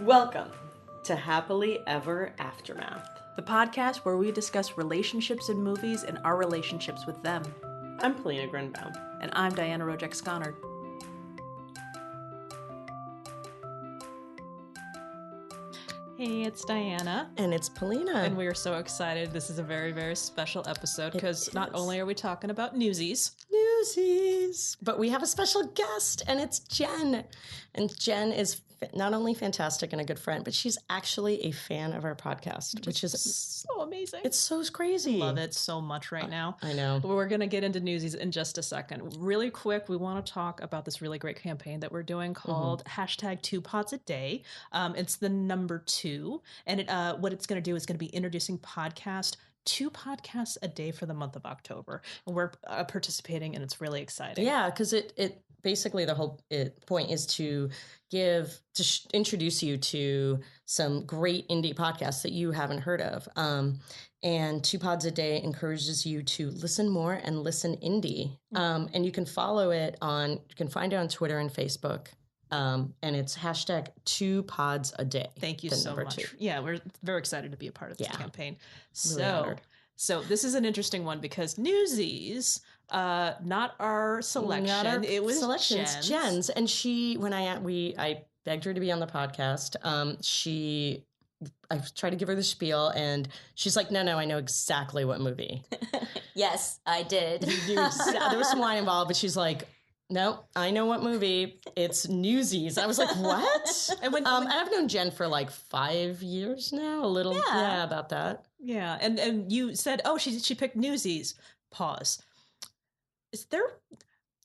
Welcome to Happily Ever Aftermath, the podcast where we discuss relationships in movies and our relationships with them. I'm Polina Grinbaum. And I'm Diana Rojek-Sconard. Hey, it's Diana. And it's Polina. And we are so excited. This is a very, very special episode because not only are we talking about Newsies, but we have a special guest, and it's Jen. And Jen is not only fantastic and a good friend, but she's actually a fan of our podcast, which is so amazing. It's so crazy. Love it so much right now. I know. We're going to get into Newsies in just a second. Really quick, we want to talk about this really great campaign that we're doing called hashtag 2 pods a day. It's the number 2. And what it's going to do is going to be introducing 2 podcasts a day for the month of October. And we're participating, and it's really exciting. Yeah, because it basically the whole point is to introduce you to some great indie podcasts that you haven't heard of. And 2 pods a day encourages you to listen more and listen indie. And you can you can find it on Twitter and Facebook. And it's hashtag 2 pods a day. Thank you so much. 2. Yeah, we're very excited to be a part of this campaign. Really so this is an interesting one because Newsies, not our selection. It was Jen's. And she, when I begged her to be on the podcast, I tried to give her the spiel, and she's like, no, I know exactly what movie. Yes, I did. There was some wine involved, but she's like, no, I know what movie. It's Newsies. I was like, what? And I've known Jen for like 5 years now, about that. Yeah, and you said, oh, she picked Newsies. Pause. Is there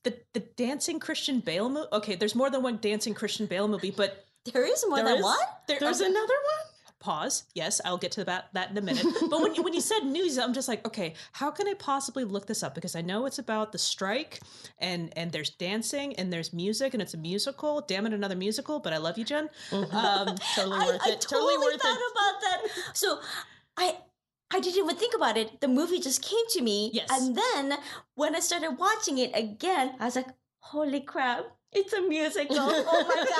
the dancing Christian Bale movie? Okay, there's more than one dancing Christian Bale movie, but there is more than one. There's another one. Pause. Yes, I'll get to that in a minute. But when you said Newsies, I'm just like, okay, how can I possibly look this up? Because I know it's about the strike, and there's dancing, and there's music, and it's a musical. Damn it, another musical. But I love you, Jen. Totally worth it. I totally thought about that. So I didn't even think about it. The movie just came to me. Yes. And then when I started watching it again, I was like, holy crap. It's a musical. Oh my God.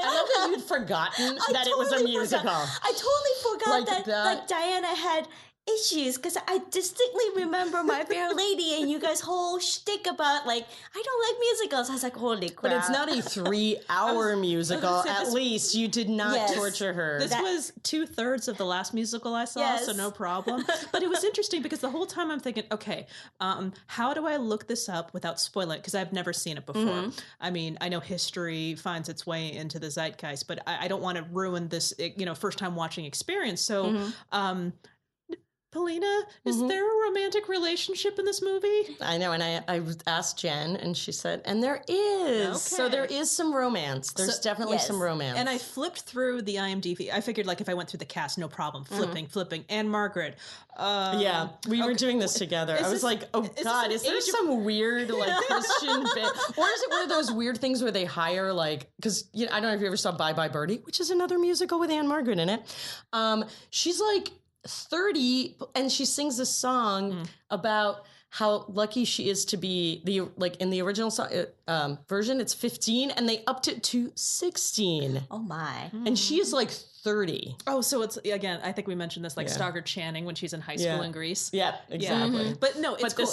I love that you'd forgotten that it was a musical. I totally forgot that Diana had issues, because I distinctly remember My Fair Lady and you guys' whole shtick about, like, I don't like musicals. I was like, holy crap. But it's not a 3-hour musical. At least you did not torture her. This was 2/3 of the last musical I saw, so no problem. But it was interesting because the whole time I'm thinking, okay, how do I look this up without spoiling it? Because I've never seen it before. I mean, I know history finds its way into the zeitgeist, but I don't want to ruin this, first time watching experience. So, Polina, is there a romantic relationship in this movie? I know, and I asked Jen, and she said, and there is. Okay. So there is some romance. There's definitely some romance. And I flipped through the IMDb. I figured, like, if I went through the cast, no problem. Flipping. Ann-Margret. We were doing this together. I was like, oh, God, is there some weird, like, Christian Bale? Or is it one of those weird things where they hire, like, because, I don't know if you ever saw Bye Bye Birdie, which is another musical with Ann-Margret in it. She's, like, 30, and she sings a song about how lucky she is to be in the original song, version, it's 15, and they upped it to 16. Oh my! And she is like 30. Oh, so it's, again, I think we mentioned this, like Stoddard Channing when she's in high school in Greece. Yeah, exactly. Yeah. But no, it's cool.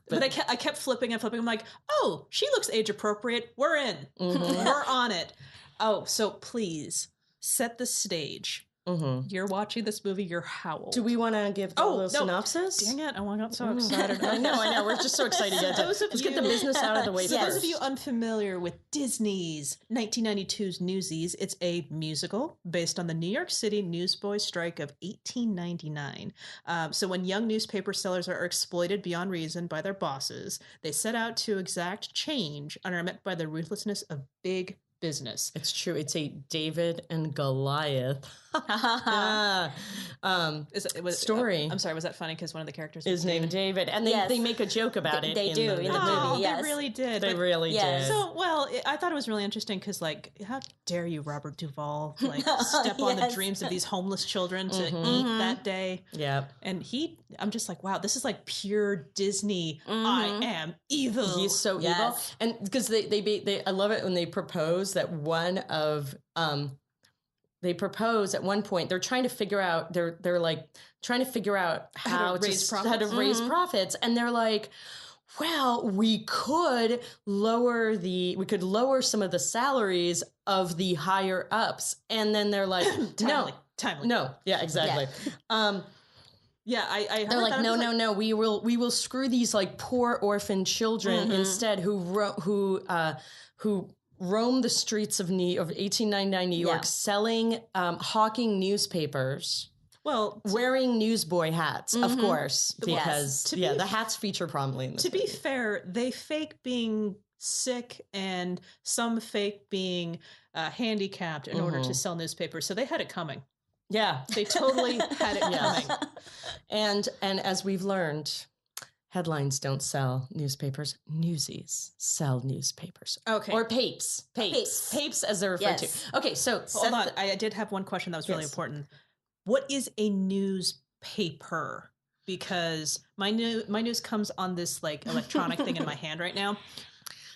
But I kept flipping and flipping. I'm like, oh, she looks age appropriate. We're in. We're on it. Oh, so please set the stage. You're watching this movie. You're how old? Do we want to give the little synopsis? Dang it! I got so excited. I know. We're just so excited. Let's get the business out of the way first. Those of you unfamiliar with Disney's 1992's Newsies, it's a musical based on the New York City newsboy strike of 1899. So when young newspaper sellers are exploited beyond reason by their bosses, they set out to exact change and are met by the ruthlessness of big business. It's true. It's a David and Goliath story. I'm sorry, was that funny? Because one of the characters is named David, and they make a joke about it. They do in the movie. Yes. They really did. They really did. So, I thought it was really interesting because, like, how dare you, Robert Duvall, like step on the dreams of these homeless children to eat that day? Yeah. And I'm just like, wow, this is like pure Disney. I am evil. He's so evil, and because they I love it when they propose that one of they propose at one point, they're trying to figure out, they're like trying to figure out how to raise profits. And they're like, well, we could lower some of the salaries of the higher ups. And then they're like, timely. No. Yeah, exactly. Yeah. I heard they're like, that. No. We will screw these like poor orphan children instead who roam the streets of 1899 New York, selling, hawking newspapers. Well, wearing newsboy hats, of course, because the hats feature prominently in this movie. To be fair, they fake being sick and some fake being handicapped in order to sell newspapers. So they had it coming. Yeah, they totally had it coming. And as we've learned, headlines don't sell newspapers. Newsies sell newspapers. Okay. Or papes. Papes as they're referred to. Okay, so hold on. I did have one question that was really important. What is a newspaper? Because my news comes on this like electronic thing in my hand right now.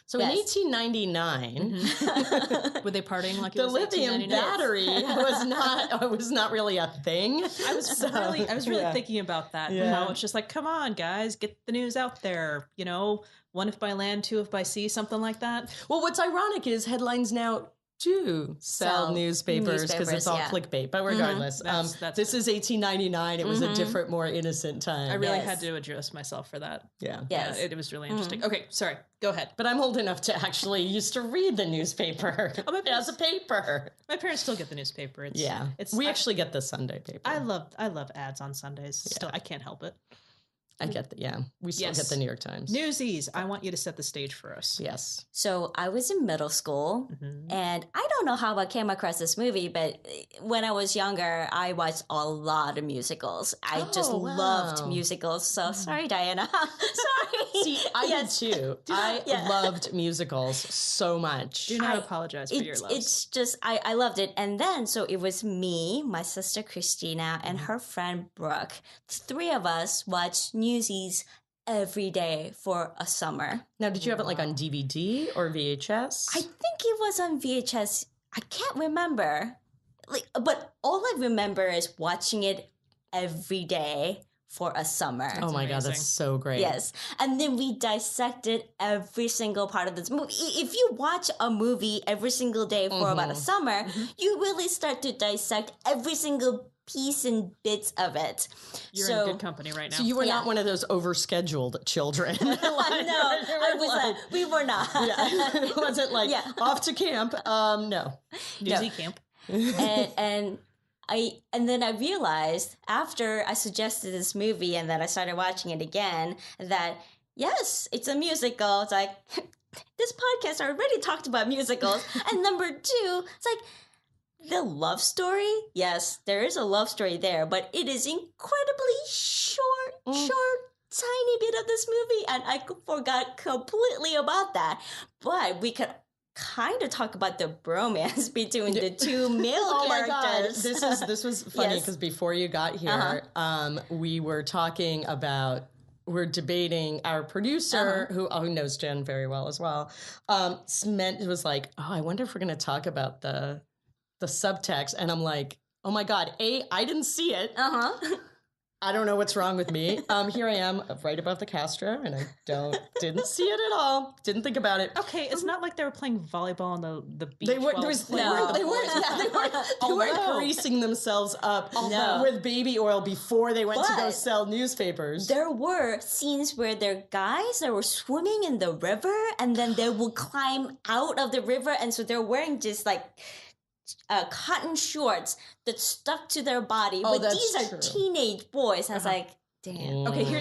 So in 1899, were they partying like it the was lithium battery was not really a thing. I was really thinking about that. Yeah. How it's just like, come on, guys, get the news out there. You know, 1 if by land, 2 if by sea, something like that. Well, what's ironic is headlines now do sell newspapers because it's all clickbait. But regardless, this is 1899. It was a different, more innocent time. I really had to adjust myself for that. Yeah. Yes. It was really interesting. Okay, sorry. Go ahead. But I'm old enough to actually used to read the newspaper as a paper. My parents still get the newspaper. We actually get the Sunday paper. I love ads on Sundays. Still, I can't help it. I get we still get the New York Times. Newsies, I want you to set the stage for us. Yes. So I was in middle school, and I don't know how I came across this movie, but when I was younger, I watched a lot of musicals. I just loved musicals. So sorry, Diana. Sorry. See, I did too. I loved musicals so much. Do not apologize for your love. It's just, I loved it. And then, so it was me, my sister Christina, and her friend Brooke. The 3 of us watched Newsies every day for a summer. Now, did you have it like on DVD or VHS? I think it was on VHS. I can't remember. But all I remember is watching it every day for a summer. Oh my God, that's so great. Yes. And then we dissected every single part of this movie. If you watch a movie every single day for about a summer, you really start to dissect every single piece and bits of it. You're in good company right now. So you were not one of those overscheduled children. No, we were not. It wasn't like off to camp. No. Newsy camp. And then I realized after I suggested this movie and then I started watching it again that yes, it's a musical. It's like this podcast already talked about musicals. And number 2, it's like the love story. Yes, there is a love story there, but it is incredibly short, tiny bit of this movie, and I forgot completely about that. But we could kind of talk about the bromance between the 2 male characters. My God. This was funny because before you got here, we were talking about. We're debating our producer, who knows Jen very well as well. Was like, I wonder if we're going to talk about the subtext, and I'm like, oh my God, I didn't see it. I don't know what's wrong with me. Here I am, right above the Castro, and I didn't see it at all. Didn't think about it. Okay, it's not like they were playing volleyball on the beach. They weren't greasing themselves up with baby oil before they went to go sell newspapers. There were scenes where there are guys that were swimming in the river, and then they will climb out of the river, and so they're wearing just like cotton shorts that stuck to their body. But these are teenage boys. I was like, damn. Okay, here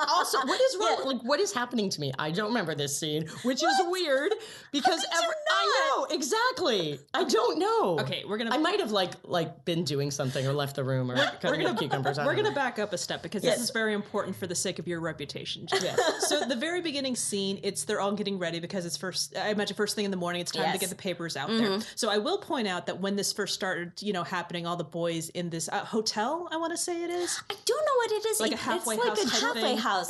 also, what is wrong? Yeah. Like, what is happening to me? I don't remember this scene, which is weird because I know exactly. I don't know. Okay, I might have like been doing something or left the room or cutting up cucumbers. We're gonna back up a step because this is very important for the sake of your reputation. Yes. So the very beginning scene, they're all getting ready because it's first. I imagine first thing in the morning. It's time to get the papers out there. So I will point out that when this first started, happening, all the boys in this hotel, I want to say it is. I don't know what it is. Like a halfway it's house. Like a halfway house.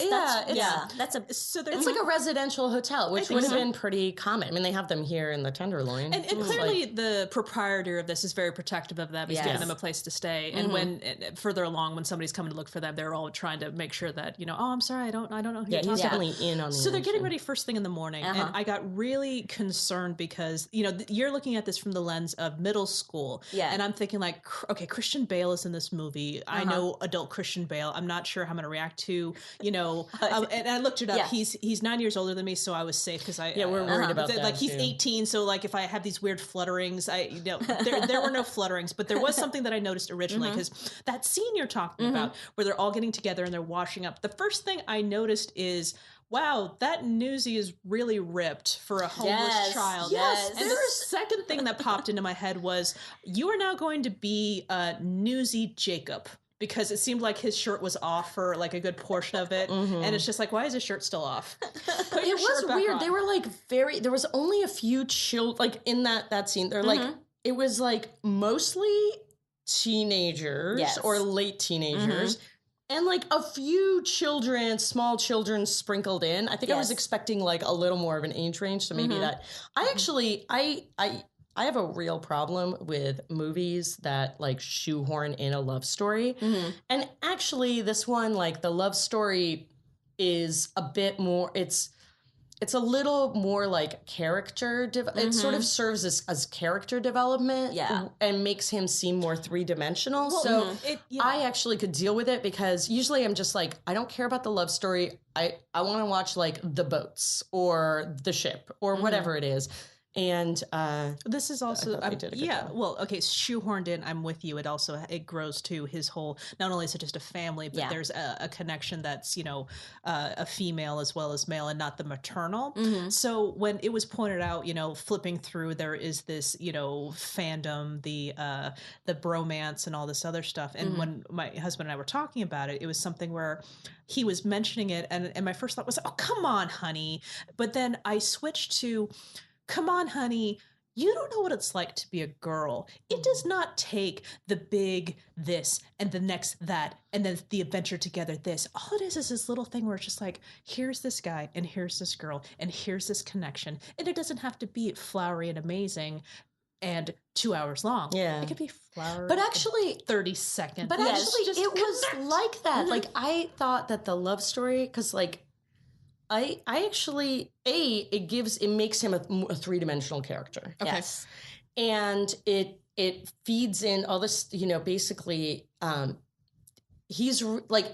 That's a. So it's like a residential hotel, which would have been pretty common. I mean, they have them here in the Tenderloin. And clearly the proprietor of this is very protective of them. He's giving them a place to stay. And when further along, when somebody's coming to look for them, they're all trying to make sure that, oh, I'm sorry, I don't know who you're talking he's definitely in on the So they're getting ready first thing in the morning. And I got really concerned because, you're looking at this from the lens of middle school. Yeah. And I'm thinking like, okay, Christian Bale is in this movie. I know adult Christian Bale. I'm not sure how I'm going to react to, and I looked it up. Yeah. He's 9 years older than me, so I was safe because we're worried about that. Like he's 18, so like if I have these weird flutterings, there were no flutterings, but there was something that I noticed originally because that scene you're talking about where they're all getting together and they're washing up. The first thing I noticed is, wow, that Newsie is really ripped for a homeless child. Yes. And the second thing that popped into my head was, you are now going to be Newsie Jacob. Because it seemed like his shirt was off for like a good portion of it. And it's just like, why is his shirt still off? It was weird. They were like there was only a few like in that scene. They're like, it was like mostly teenagers or late teenagers. And like a few small children sprinkled in. I think I was expecting like a little more of an age range. So maybe that I have a real problem with movies that like shoehorn in a love story. And actually this one, like the love story is a bit more, it's a little more like character. It sort of serves as character development and makes him seem more three-dimensional. Well, I actually could deal with it because usually I'm just like, I don't care about the love story. I want to watch like the boats or the ship or whatever it is. And this is also shoehorned in. I'm with you. It grows to his whole. Not only is it just a family, but there's a connection that's a female as well as male, and not the maternal. So when it was pointed out, flipping through, there is this fandom, the bromance, and all this other stuff. And when my husband and I were talking about it, it was something where he was mentioning it, and my first thought was, "Oh, come on, honey," but then I switched to, "Come on, honey, you don't know what it's like to be a girl. It does not take the big this and the next that and then the adventure together this. All it is this little thing where it's just like, here's this guy and here's this girl and here's this connection. And it doesn't have to be flowery and amazing and 2 hours long. Yeah. It could be flowery. But actually 30 seconds. But actually it was like that. Like I thought that the love story, because like I actually, it makes him a three-dimensional character. Okay. Yes. And it feeds in all this, basically, he's like,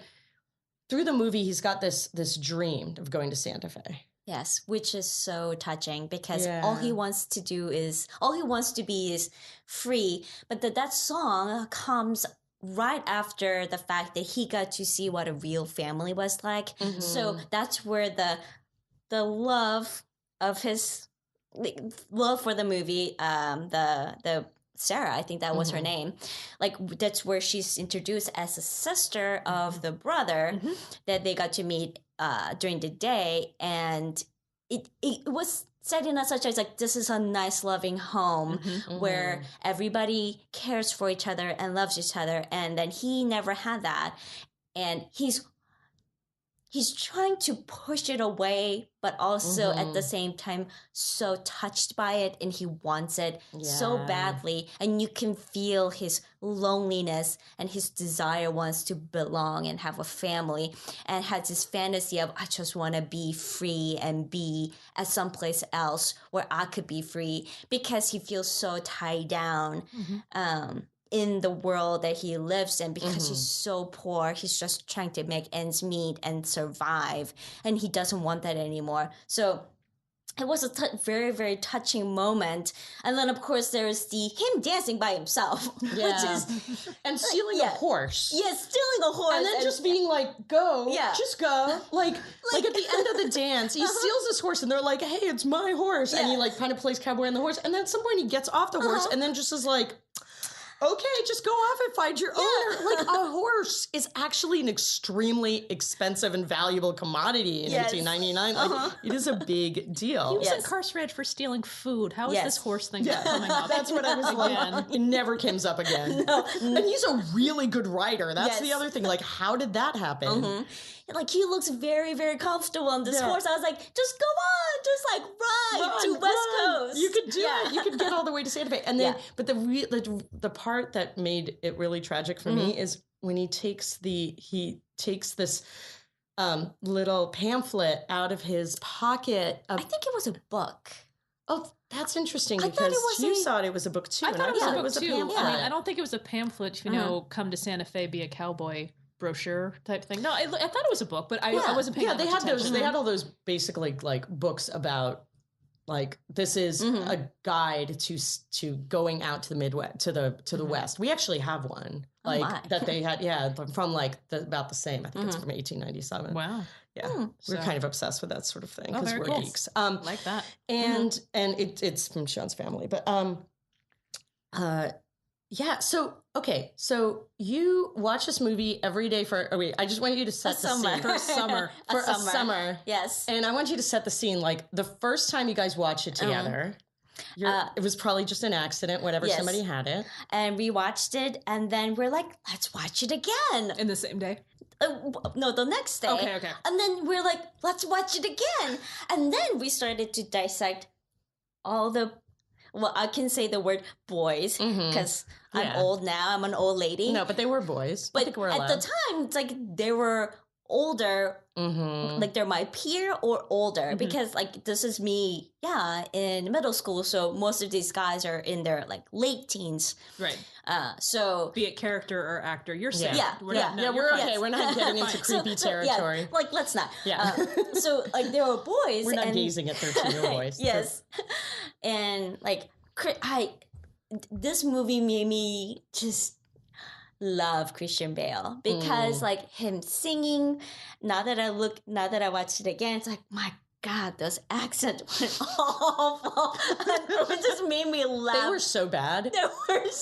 through the movie, he's got this dream of going to Santa Fe. Yes, which is so touching because all he wants to be is free. But that song comes right after the fact that he got to see what a real family was like. So that's where the love of his love for the movie, the Sarah, I think that was her name. Like that's where she's introduced as a sister of the brother that they got to meet during the day, and it was set in such as like, this is a nice loving home where everybody cares for each other and loves each other, and then he never had that, and he's trying to push it away, but also at the same time so touched by it, and he wants it so badly, and you can feel his loneliness and his desire wants to belong and have a family, and has this fantasy of, I just want to be free and be at someplace else where I could be free, because he feels so tied down in the world that he lives in, because he's so poor. He's just trying to make ends meet and survive, and he doesn't want that anymore. So it was a very, very touching moment. And then, of course, there's him dancing by himself, which is... And stealing a horse. Yeah, stealing a horse. And then just being like, go, just go. Like at the end of the dance, he steals this horse, and they're like, hey, it's my horse. And he like kind of plays cowboy on the horse. And then at some point he gets off the horse, and then just is like... okay, just go off and find your owner. Like a horse is actually an extremely expensive and valuable commodity in 1899. Like it is a big deal. He was incarcerated for stealing food. How is this horse thing coming up? That's what I was like. It never comes up again. No. And he's a really good writer. That's the other thing. Like, how did that happen? Like, he looks very, very comfortable on this horse. I was like, just go on, just like ride to West Coast. You could do it. You could get all the way to Santa Fe. And then, but the part that made it really tragic for me is when he takes this little pamphlet out of his pocket. I think it was a book. Oh, that's interesting because you thought it was a book too. I thought it was a book too. Pamphlet. I mean, I don't think it was a pamphlet, come to Santa Fe, be a cowboy brochure type thing. No, I thought it was a book, but I wasn't paying attention. They had those. They had all those basically like books about like this is a guide to going out to the Midwest to the West. We actually have one that they had from like about the same. I think it's from 1897. Wow. Yeah, we're kind of obsessed with that sort of thing because we're geeks. Like that, and it's from Sean's family, but yeah. So okay, so you watch this movie every day for. Oh wait, I just want you to set the scene for a summer. For a summer, yes. And I want you to set the scene. Like the first time you guys watch it together, it was probably just an accident. Whatever, somebody had it, and we watched it, and then we're like, let's watch it again in the same day. No, the next day. Okay. And then we're like, let's watch it again. And then we started to dissect all the, well, I can say the word boys because I'm old now. I'm an old lady. No, but they were boys. But at the time, it's like they were older, like they're my peer or older because like this is me, in middle school. So most of these guys are in their like late teens. Right. So be it character or actor, you're safe. We're okay. We're not getting into creepy territory. Yeah, like let's not. Yeah. So like there were boys. We're not gazing at 13-year-old boys. Yes. And like this movie made me just love Christian Bale because like him singing. Now that I watched it again, it's like my God, those accents were awful. It just made me laugh. They were so bad.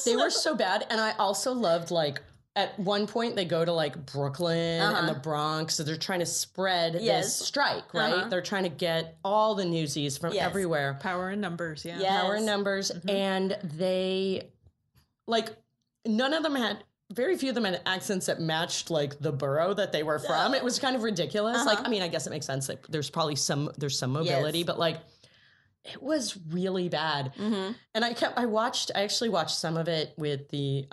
They were so bad. And I also loved like at one point they go to like Brooklyn and the Bronx. So they're trying to spread this strike, right? They're trying to get all the Newsies from everywhere. Power in numbers, Yes. Power in numbers. And they like very few of them had accents that matched like the borough that they were from. It was kind of ridiculous. Like, I mean, I guess it makes sense. Like, there's probably some mobility, but like, it was really bad. And I actually watched some of it with the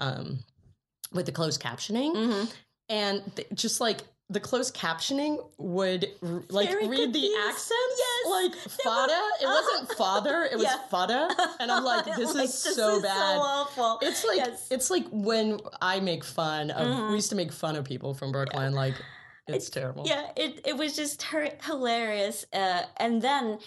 closed captioning, and just like the closed captioning would like read the accents like fada. It wasn't father, it was fada. And I'm like, this is so bad. So awful. It's like it's like when I make fun of we used to make fun of people from Brooklyn, like it's terrible. Yeah, it was just hilarious. And then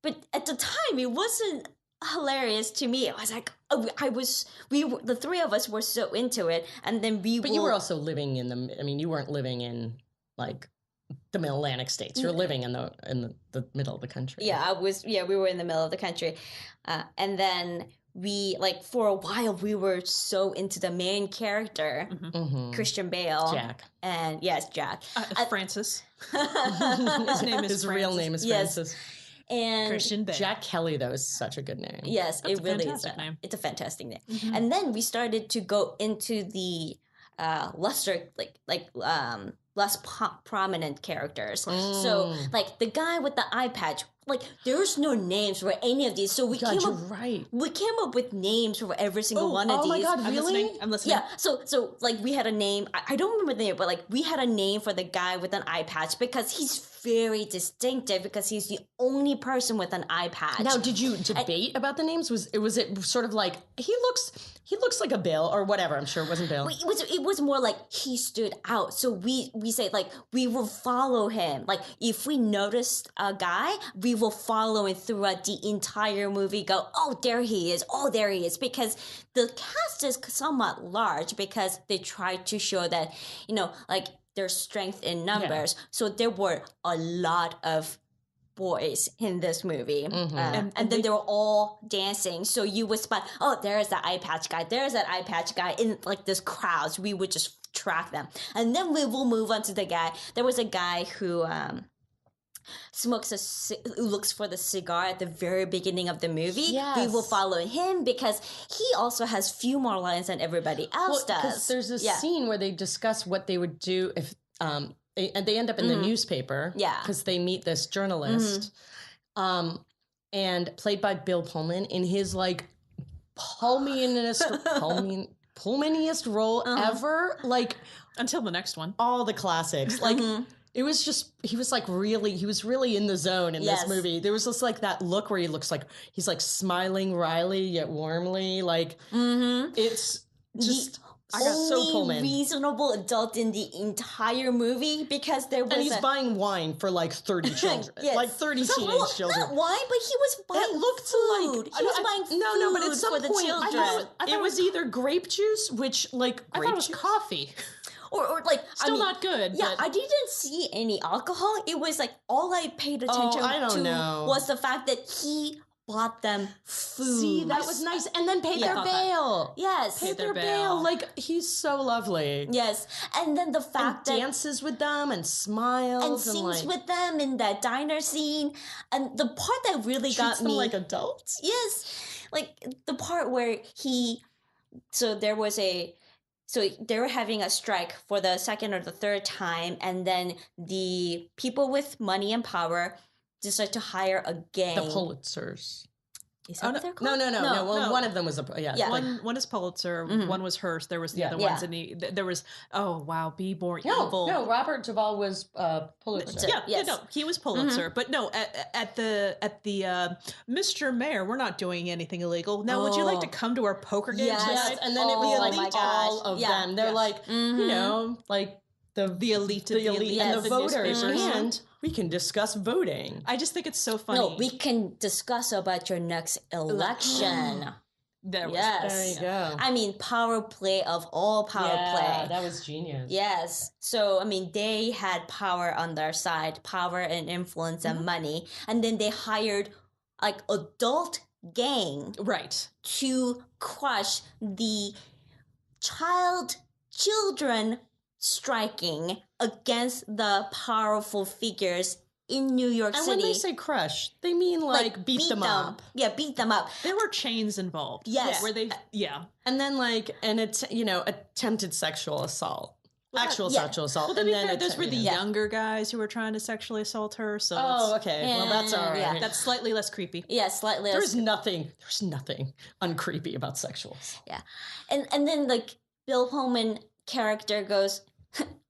but at the time it wasn't hilarious to me. I was like, the three of us were so into it, and then you were also living you weren't living in like the Middle Atlantic states. You're living in the middle of the country. Yeah, we were in the middle of the country, and then we like for a while we were so into the main character, Christian Bale, Jack, and Jack, Francis. His real name is Francis. And Christian Bale. Jack Kelly, though, is such a good name. Yes, That's it really is. Name. It's a fantastic name. And then we started to go into the lesser, less prominent characters. So, like the guy with the eye patch. Like there's no names for any of these, so we came up with names for every single one of these. Oh my God, really? I'm listening. Yeah. So like we had a name. I don't remember the name, but like we had a name for the guy with an eye patch because he's very distinctive because he's the only person with an eye patch. Now, did you debate about the names? Was it sort of like he looks like a Bill or whatever? I'm sure it wasn't Bill. It was more like he stood out. So we say like we will follow him. Like if we noticed a guy, we will follow him throughout the entire movie. Go, oh, there he is. Oh, there he is. Because the cast is somewhat large because they try to show that, like there's strength in numbers. Yeah. So there were a lot of boys in this movie. And then they were all dancing. So you would spot, oh, there's that eye patch guy. There's that eye patch guy in like this crowds. We would just track them. And then we will move on to the guy. There was a guy who looks for the cigar at the very beginning of the movie. Yes. We will follow him because he also has few more lines than everybody else does. There's this scene where they discuss what they would do if they end up in the newspaper. Yeah. Because they meet this journalist, and played by Bill Pullman in his like Pullmaniest role ever. Like Until the next one. all the classics. Like it was just he was really in the zone in this movie. There was just like that look where he looks like he's like smiling wryly yet warmly. Like it's just I got so Pullman. Reasonable adult in the entire movie because there was And he's buying wine for like 30 children. Yes. Like 30 teenage children. Not wine, but he was buying It looked food. like He was buying food but at some for the point, children. I thought it was either grape juice, which like I grape thought it was juice. coffee. Or like Still not good. Yeah, but I didn't see any alcohol. It was like all I paid attention I don't to know. was the fact that he bought them food. See, that was nice. And then paid their bail. Yes. Paid their their bail. bail. Like he's so lovely. Yes. And then the And fact that dances with them and smiles and and sings like with them in that diner scene. And the part that really treats got them me like adults. Yes. Like the part where so they were having a strike for the second or the third time, and then the people with money and power decide to hire a gang. The Pulitzers. Is that what they're called? No. Well, No. one of them was Yeah. one is Pulitzer, one was Hearst. There was the other ones, and there was Be More Evil. No, Robert Duvall was Pulitzer. Yeah, Yes. no, he was Pulitzer, but no, at the Mr. Mayor, we're not doing anything illegal. Now, would you like to come to our poker game Yes. tonight? Yes, and then it was Oh like my all gosh. of Yeah. them. They're like, you know, like the elite, the elite Yes. and the voters, newspapers. and we can discuss voting. I just think it's so funny. No, we can discuss about your next election. There was, Yes. There you go. I mean, power play of all power play. that was genius. Yes. So, I mean, they had power on their side, power and influence and money. And then they hired like adult gang right. to crush the children striking against the powerful figures in New York And City. when they say crush, they mean like beat them up. Yeah, beat them up. There were chains involved. Yes. Where they, And then like attempted sexual assault. Actual yeah. sexual assault. Well, to and be then fair, those were the Yeah. younger guys who were trying to sexually assault her. So Oh, it's- okay. Well, that's all right. Yeah. that's slightly less creepy. Yeah, slightly. There's nothing uncreepy about sexuals. Yeah. And then like Bill Pullman character goes,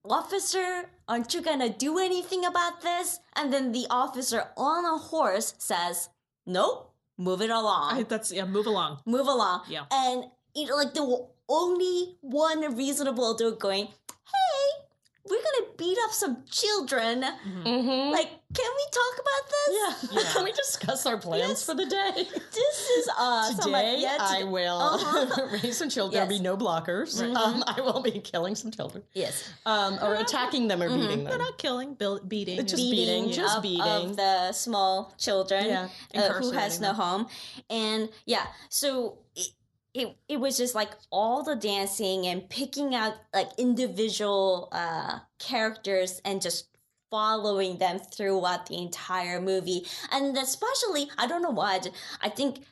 "Officer, aren't you gonna do anything about this?" And then the officer on a horse says, "Nope, move it along. Move along. Move along." Yeah. And like the only one reasonable adult going, "Hey, we're gonna beat up some children. Mm-hmm. Like, can we talk about this?" Yeah. Can we discuss our plans for the day? This is Today, I will raise some children. There'll Yes. be no blockers. I will be killing some children. Yes. Or attacking them or beating them. They're not killing, beating. Just beating, just of, beating. of the small children Yeah. who has no home. And yeah, so it was just like all the dancing and picking out like individual characters and just following them throughout the entire movie. And especially, I don't know why, I think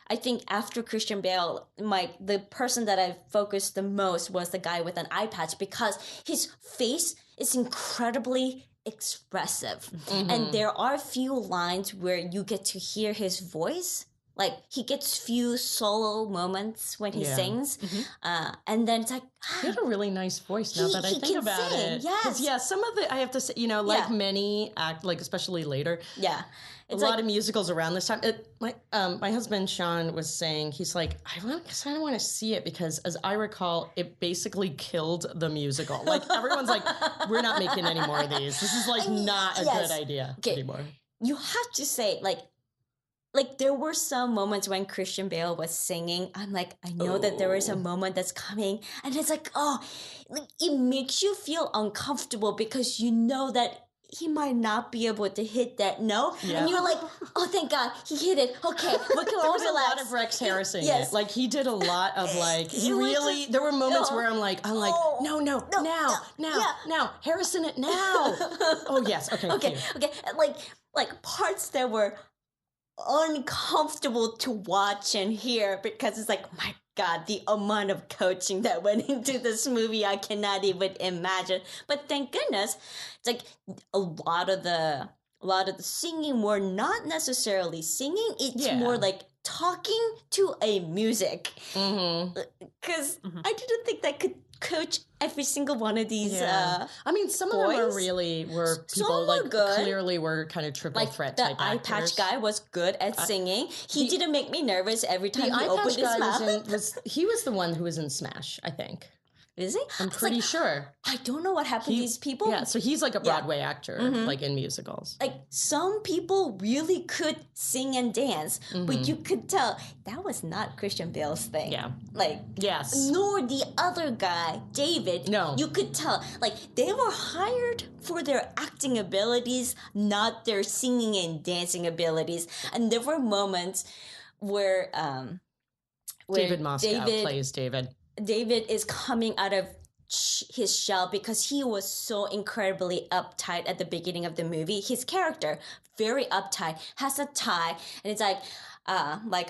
after Christian Bale, the person that I focused the most was the guy with an eye patch, because his face is incredibly expressive. And there are a few lines where you get to hear his voice. Like, he gets few solo moments when he sings. And then it's like... He had a really nice voice now that I he think can about sing, it. yes. 'Cause, yeah, some of it, I have to say, like many act, like especially later. Yeah. A lot of musicals around this time. My husband, Sean, was saying, he's like, I kind of want to see it because, as I recall, it basically killed the musical. Like, everyone's like, we're not making any more of these. This is, like, not a good idea anymore. You have to say, like, there were some moments when Christian Bale was singing. I'm like, I know that there is a moment that's coming. And it's like, it makes you feel uncomfortable because you know that he might not be able to hit that note. Yeah. And you're like, oh, thank God, he hit it. Okay, we can all relax. There was a lot of Rex Harrison. Yes. Like, he did a lot of, like, there were moments where I'm like, no, now, Harrison it now. Oh, yes, okay. Like parts that were uncomfortable to watch and hear because it's like, my God, the amount of coaching that went into this movie, I cannot even imagine. But thank goodness, it's like a lot of the singing were not necessarily singing. It's more like talking to a music. Because I didn't think that could coach every single one of these I mean, some boys. Of them were people like clearly were kind of triple threat type actors. The eye patch guy was good at singing. He didn't make me nervous every time he opened his mouth. He was the one who was in Smash, I think. Is he? I'm pretty sure. I don't know what happened to these people. Yeah, so he's like a Broadway actor, like in musicals. Like, some people really could sing and dance, but you could tell that was not Christian Bale's thing. Yeah. Like, yes. Nor the other guy, David. No. You could tell. Like, they were hired for their acting abilities, not their singing and dancing abilities. And there were moments where David Moscow plays David. David is coming out of his shell because he was so incredibly uptight at the beginning of the movie. His character, very uptight, has a tie, and it's like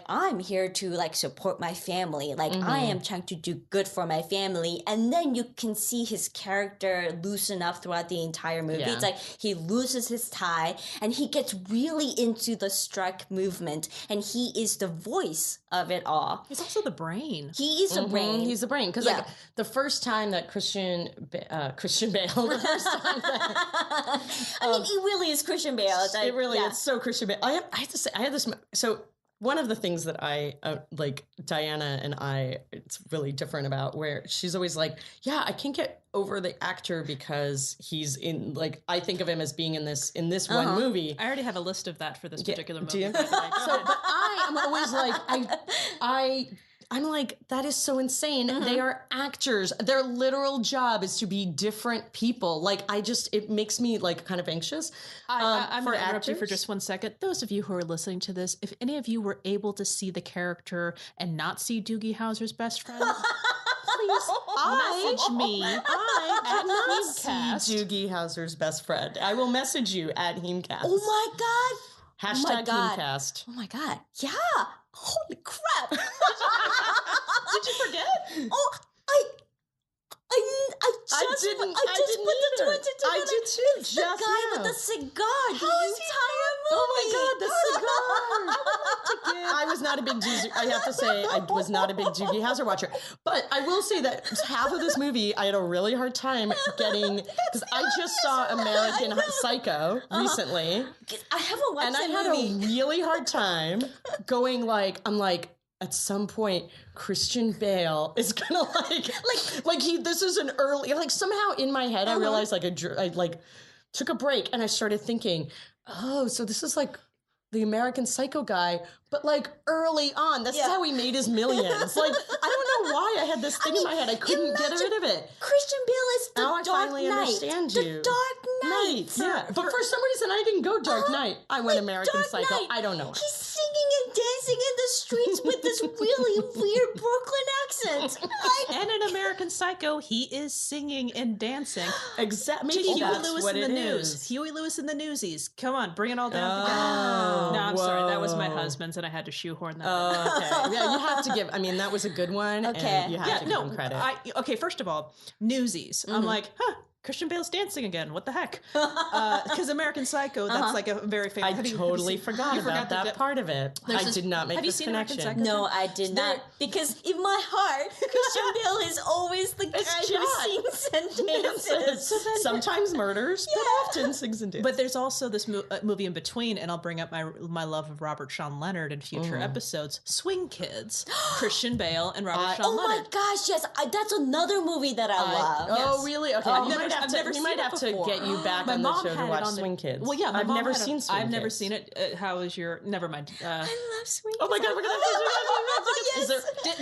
I'm here to like support my family. Like I am trying to do good for my family. And then you can see his character loosen up throughout the entire movie. Yeah. It's like he loses his tie and he gets really into the strike movement, and he is the voice of it all. He's also the brain. He is the brain. He's the brain. Because like the first time that Christian Bale, the first time that I mean, he really is Christian Bale. It really is so Christian Bale. I have to say, I had this. So one of the things that I like, Diana and I, it's really different about, where she's always like, yeah, I can't get over the actor because he's in, like, I think of him as being in this one movie. I already have a list of that for this particular movie. Do you? But I am always like, I'm like, that is so insane. They are actors. Their literal job is to be different people. Like, it makes me like kind of anxious. I'm going to interrupt you for just 1 second. Those of you who are listening to this, if any of you were able to see the character and not see Doogie Howser's best friend, please message me. I cannot see Doogie Howser's best friend. I will message you at HEAMCast. Oh my God. Hashtag HEAMCast. Oh my God. Yeah. Holy crap. Did you forget? Oh, I just put the two and two together. I did too. It's the guy with the cigar the entire movie. Oh my God, the cigar. I was not a big Doogie. I have to say, I was not a big Doogie Howser watcher. But I will say that half of this movie, I had a really hard time getting, because I just saw American Psycho recently. I haven't watched that movie. And I had a really hard time going like, I'm like, at some point, Christian Bale is gonna this is an early, like, somehow in my head, I realized I took a break and I started thinking, oh, so this is like the American Psycho guy, but like early on. This is how he made his millions. Like, I don't know why I had this thing in my head. I couldn't get rid of it. Christian Bale is the Dark Knight. Now I finally understand you. The Dark Knight. Yeah, but for some reason I didn't go Dark Knight. I went American Psycho. I don't know. He's singing and dancing in the streets with this really weird Brooklyn accent. And in American Psycho, he is singing and dancing. Exactly. Huey Lewis in the News. Huey Lewis in the Newsies. Come on, bring it all down together. No, I'm sorry. That was my husband's, and I had to shoehorn that. Okay. Yeah, you have to give. I mean, that was a good one. Okay. And you have to give him credit. Okay, first of all, Newsies. I'm like, Christian Bale's dancing again. What the heck? Because American Psycho, that's like a very famous. I totally forgot about that part of it. I did not make this connection. No, I did not. Because in my heart, Christian Bale is always the guy who sings and dances. Sometimes murders, but often sings and dances. But there's also this movie in between, and I'll bring up my love of Robert Sean Leonard in future episodes. Swing Kids, Christian Bale and Robert Sean Leonard. Oh my gosh, yes, that's another movie that I love. Oh, really? Okay. We might have to get you back on the show to watch Swing Kids. Well, yeah, I've never seen Swing Kids. I've never seen it. How is your? Never mind. I love Swing Kids. Oh my God, we're gonna. Yes.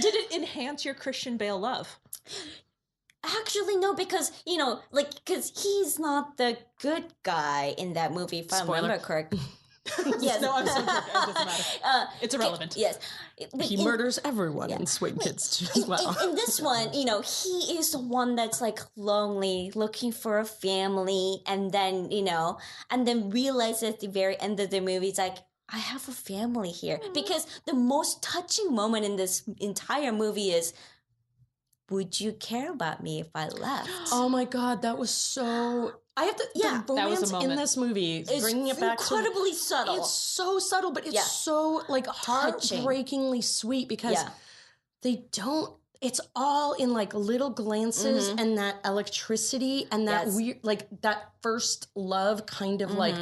Did it enhance your Christian Bale love? Actually, no, because, because he's not the good guy in that movie, if I remember correctly. Yes. No, I'm sorry. It doesn't matter. It's irrelevant. Yes. But he murders everyone in Swing Kids too as well. In this one, he is the one that's like lonely, looking for a family, and then, and then realizes at the very end of the movie, it's like, I have a family here. Because the most touching moment in this entire movie is, would you care about me if I left? Oh my God, that was so... I have to... Yeah, the romance in this movie, bringing it back incredibly subtle. It's so subtle, but it's so, like, heartbreakingly sweet because they don't... It's all in, like, little glances and that electricity and that weird... Like, that first love kind of, like...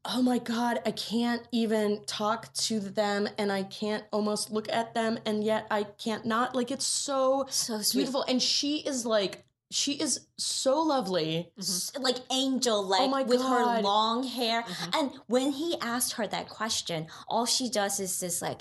Oh my God, I can't even talk to them and I can't almost look at them and yet I can't not. Like, it's so beautiful. And she is so lovely. Like angel-like with her long hair. And when he asked her that question, all she does is just like,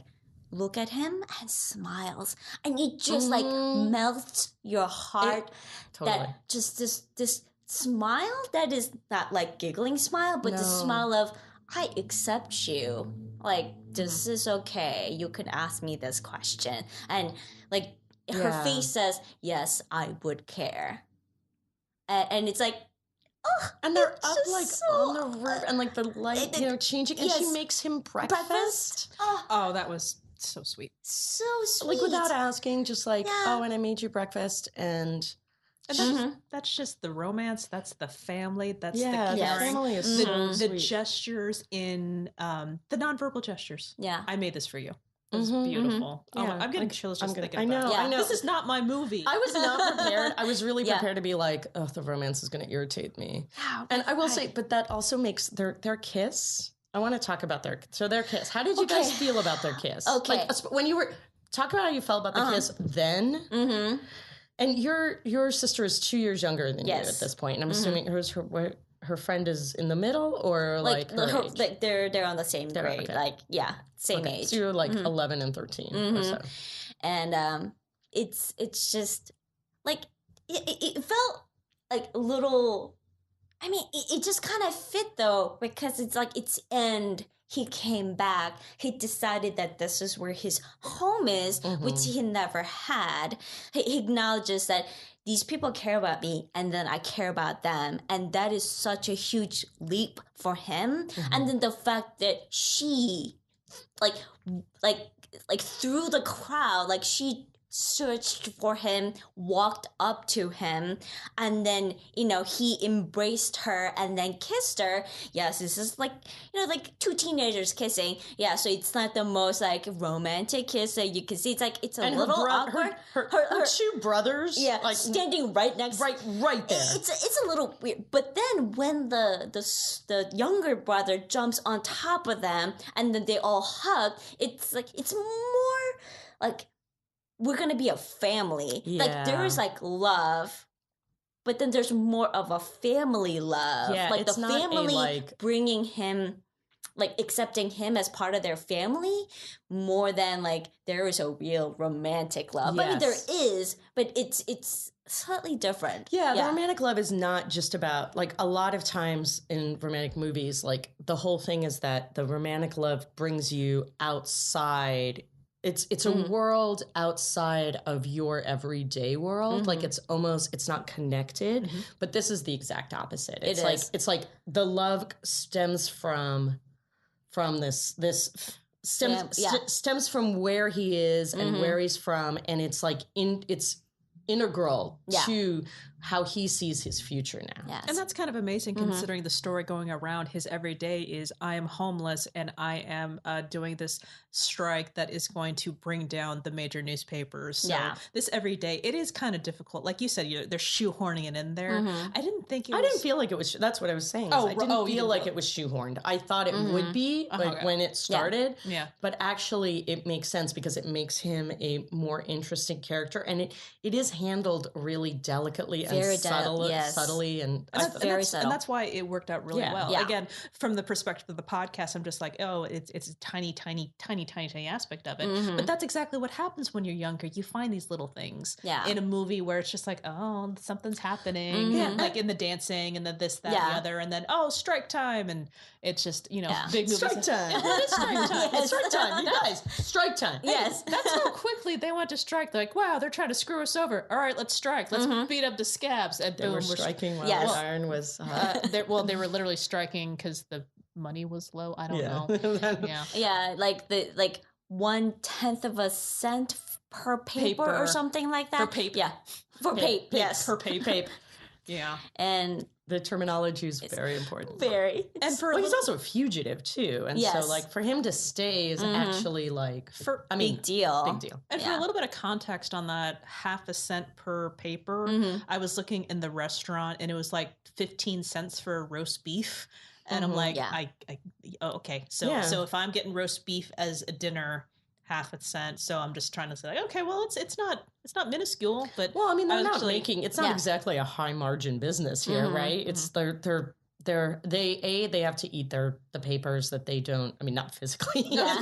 look at him and smiles. And it just like melts your heart. That just this smile that is not like giggling smile, but the smile of, I accept you. Like, this is okay. You can ask me this question. And like her face says, yes, I would care. And it's like, oh, and they're up like on the roof and like the light, changing. And she makes him breakfast. Oh, that was so sweet. So sweet. Like without asking, just like, oh, and I made you breakfast and that's just the romance. That's the family. That's the caring. The family is so the gestures in the nonverbal gestures. Yeah, I made this for you. It was beautiful. Yeah. I'm getting chills just thinking about it. I know. This is not my movie. I was not prepared. I was really prepared to be like, oh, the romance is going to irritate me. And I will say, but that also makes their kiss. I want to talk about their kiss. How did you guys feel about their kiss? Okay. Like, when you were, talk about how you felt about the kiss then. And your sister is 2 years younger than you at this point, and I'm assuming her friend is in the middle, or like her age? Like they're on the same grade, same age. So you're like 11 and 13 or so, and it's just like it felt like a little. I mean, it just kind of fit though, because it's like it's end. He came back. He decided that this is where his home is, which he never had. He acknowledges that these people care about me and then I care about them. And that is such a huge leap for him. And then the fact that she, like through the crowd, like she searched for him, walked up to him, and then, he embraced her and then kissed her. Yes, this is like, like two teenagers kissing. Yeah, so it's not the most like romantic kiss that you can see. It's like, it's a little awkward. Her two brothers, like standing right next, right there. It's a little weird. But then when the younger brother jumps on top of them and then they all hug, it's like, it's more like, we're going to be a family. Yeah. Like, there is, like, love, but then there's more of a family love. Yeah, like, it's the not family bringing him, like, accepting him as part of their family more than, like, there is a real romantic love. Yes. I mean, there is, but it's slightly different. Yeah, the romantic love is not just about, like, a lot of times in romantic movies, like, the whole thing is that the romantic love brings you outside. It's a world outside of your everyday world. Like it's not connected, but this is the exact opposite. It's like the love stems from stems from where he is and where he's from, and it's like it's integral to how he sees his future now. Yes. And that's kind of amazing considering the story going around his everyday is I am homeless and I am doing this strike that is going to bring down the major newspapers. So this everyday, it is kind of difficult. Like you said, they're shoehorning it in there. I didn't feel like it was. That's what I was saying. I didn't feel like it was shoehorned. I thought it would be when it started. Yeah. But actually it makes sense because it makes him a more interesting character, and it is handled really delicately very subtly, and very subtle. And that's why it worked out really well. Yeah. Again, from the perspective of the podcast, I'm just like, oh, it's a tiny aspect of it. But that's exactly what happens when you're younger. You find these little things in a movie where it's just like, oh, something's happening, like in the dancing, and then this, that, the other, and then strike time, and it's just big movies. Strike time. It's strike time. It's strike time. You guys, strike time. Yes, that's how quickly they want to strike. They're like, wow, they're trying to screw us over. All right, let's strike. Let's beat up the scabs. And they boom, were striking while the iron was hot. They were literally striking because the money was low. I don't know. Like 1/10 of a cent per paper or something like that. For paper. Yeah. For paper. Yes. Per paper. Yeah. And the terminology is very important. Very. And he's also a fugitive too. And so like for him to stay is actually like big deal. Big deal. And for a little bit of context on that 1/2 cent per paper, I was looking in the restaurant and it was like 15 cents for roast beef. And I'm like, okay. So if I'm getting roast beef as a dinner, 1/2 cent. So I'm just trying to say, like, okay, well, it's not minuscule, but well, I mean, they're not making. It's not exactly a high margin business here, right? It's they have to eat the papers that they don't. I mean, not physically. Yeah.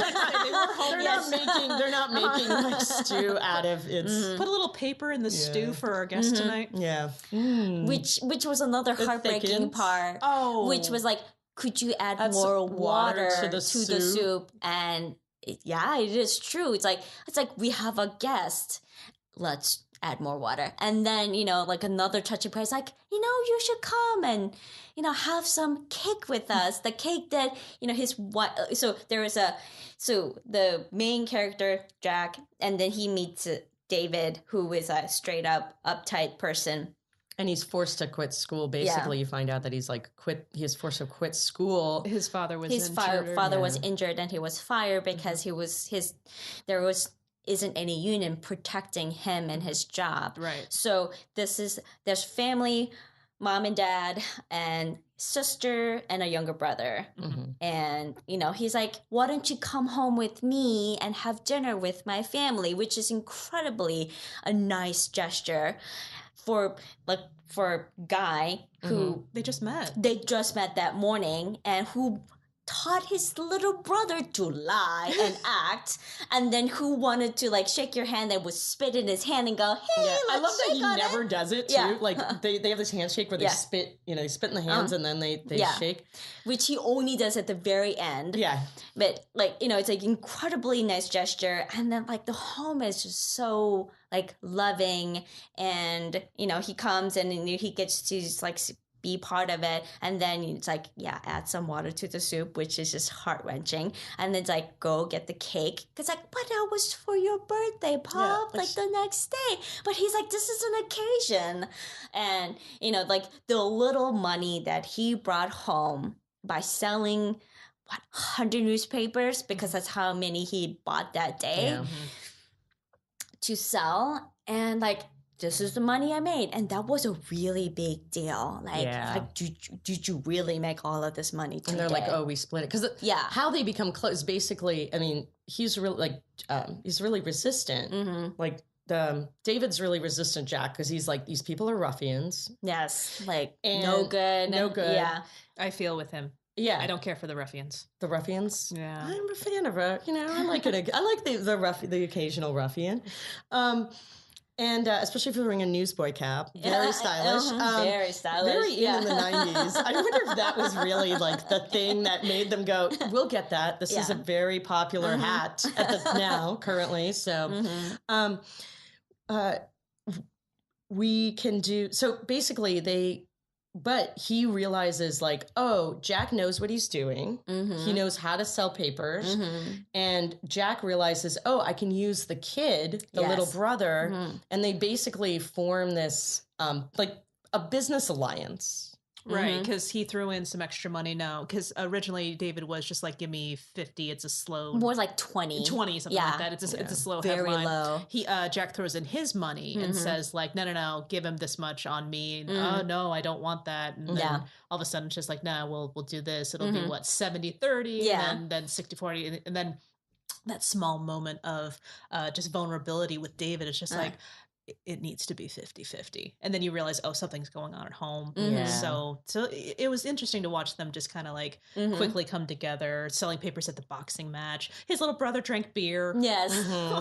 They're not making like stew out of its. Put a little paper in the stew for our guest tonight. Yeah. Which was another heartbreaking part. Oh, which was like, could you add more water to the soup? And it is true. It's like we have a guest. Let's add more water. And then, like another touching point is like, you should come and, have some cake with us. The cake that, his wife. So the main character, Jack, and then he meets David, who is a straight up uptight person. And he's forced to quit school. Basically, you find out that he's forced to quit school. His father was injured. His father was injured, and he was fired because there isn't any union protecting him and his job. Right. So there's family, mom and dad, and sister, and a younger brother. And, he's like, why don't you come home with me and have dinner with my family, which is incredibly a nice gesture for Guy, who they just met that morning, and who taught his little brother to lie and act, and then who wanted to like shake your hand and would spit in his hand and go, hey, let's I love that he never it. does it too. Yeah. Like they have this handshake where they spit, they spit in the hands and then they shake. Which he only does at the very end. Yeah. But like, it's like incredibly nice gesture. And then like the home is just so like loving, and he comes and he gets to just like be part of it, and then it's like add some water to the soup, which is just heart-wrenching, and then it's like go get the cake, because like, but that was for your birthday, Pop, like the next day, but he's like, this is an occasion. And like the little money that he brought home by selling 100 newspapers, because that's how many he bought that day to sell, and like, this is the money I made. And that was a really big deal. Like did you really make all of this money today? And they're like, oh, we split it. Because how they become close, basically, I mean, he's really resistant. Like, David's really resistant, Jack, because he's like, these people are ruffians. Yes. Like, no good. Yeah. I feel with him. Yeah. I don't care for the ruffians. The ruffians? Yeah. I'm a fan of I like it. I like the occasional ruffian. And especially if you're wearing a newsboy cap. Very stylish. Very stylish. Very in the 90s. I wonder if that was really like the thing that made them go, we'll get that. This is a very popular hat currently. So we can do, so basically but he realizes like, oh, Jack knows what he's doing. He knows how to sell papers. And Jack realizes, oh, I can use the kid, the little brother. And they basically form this like a business alliance. Right, because he threw in some extra money now. Because originally David was just like, give me 50. It's a slow... More like 20. 20, something like that. It's a slow very headline. Low. Jack throws in his money and says like, no, give him this much on me. And, oh, no, I don't want that. And then all of a sudden it's just like, no, we'll do this. It'll be what, 70-30? Yeah. And then 60-40. And then that small moment of just vulnerability with David is just like, it needs to be 50-50. And then you realize, oh, something's going on at home. Yeah. So it was interesting to watch them just kind of like quickly come together, selling papers at the boxing match. His little brother drank beer. Yes.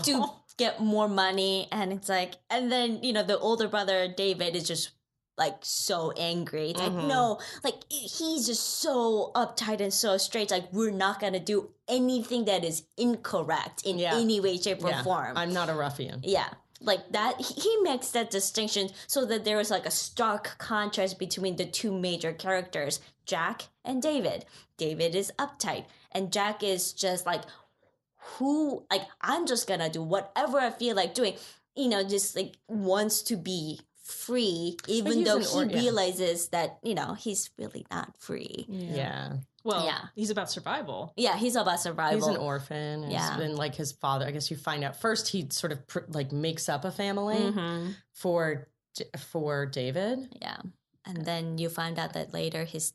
To get more money. And it's like, and then, you know, the older brother, David, is just like so angry. It's like, no, like he's just so uptight and so straight. Like, we're not going to do anything that is incorrect in any way, shape, or form. I'm not a ruffian. Yeah. Like that, he makes that distinction so that there is like a stark contrast between the two major characters, Jack and David. David is uptight, and Jack is just like, I'm just gonna do whatever I feel like doing, you know, just like wants to be free, even though he realizes that, you know, he's really not free. Yeah. Well, he's about survival. Yeah, he's about survival. He's an orphan. And he's been like his father. I guess you find out first he sort of like makes up a family for David. Yeah. And then you find out that later his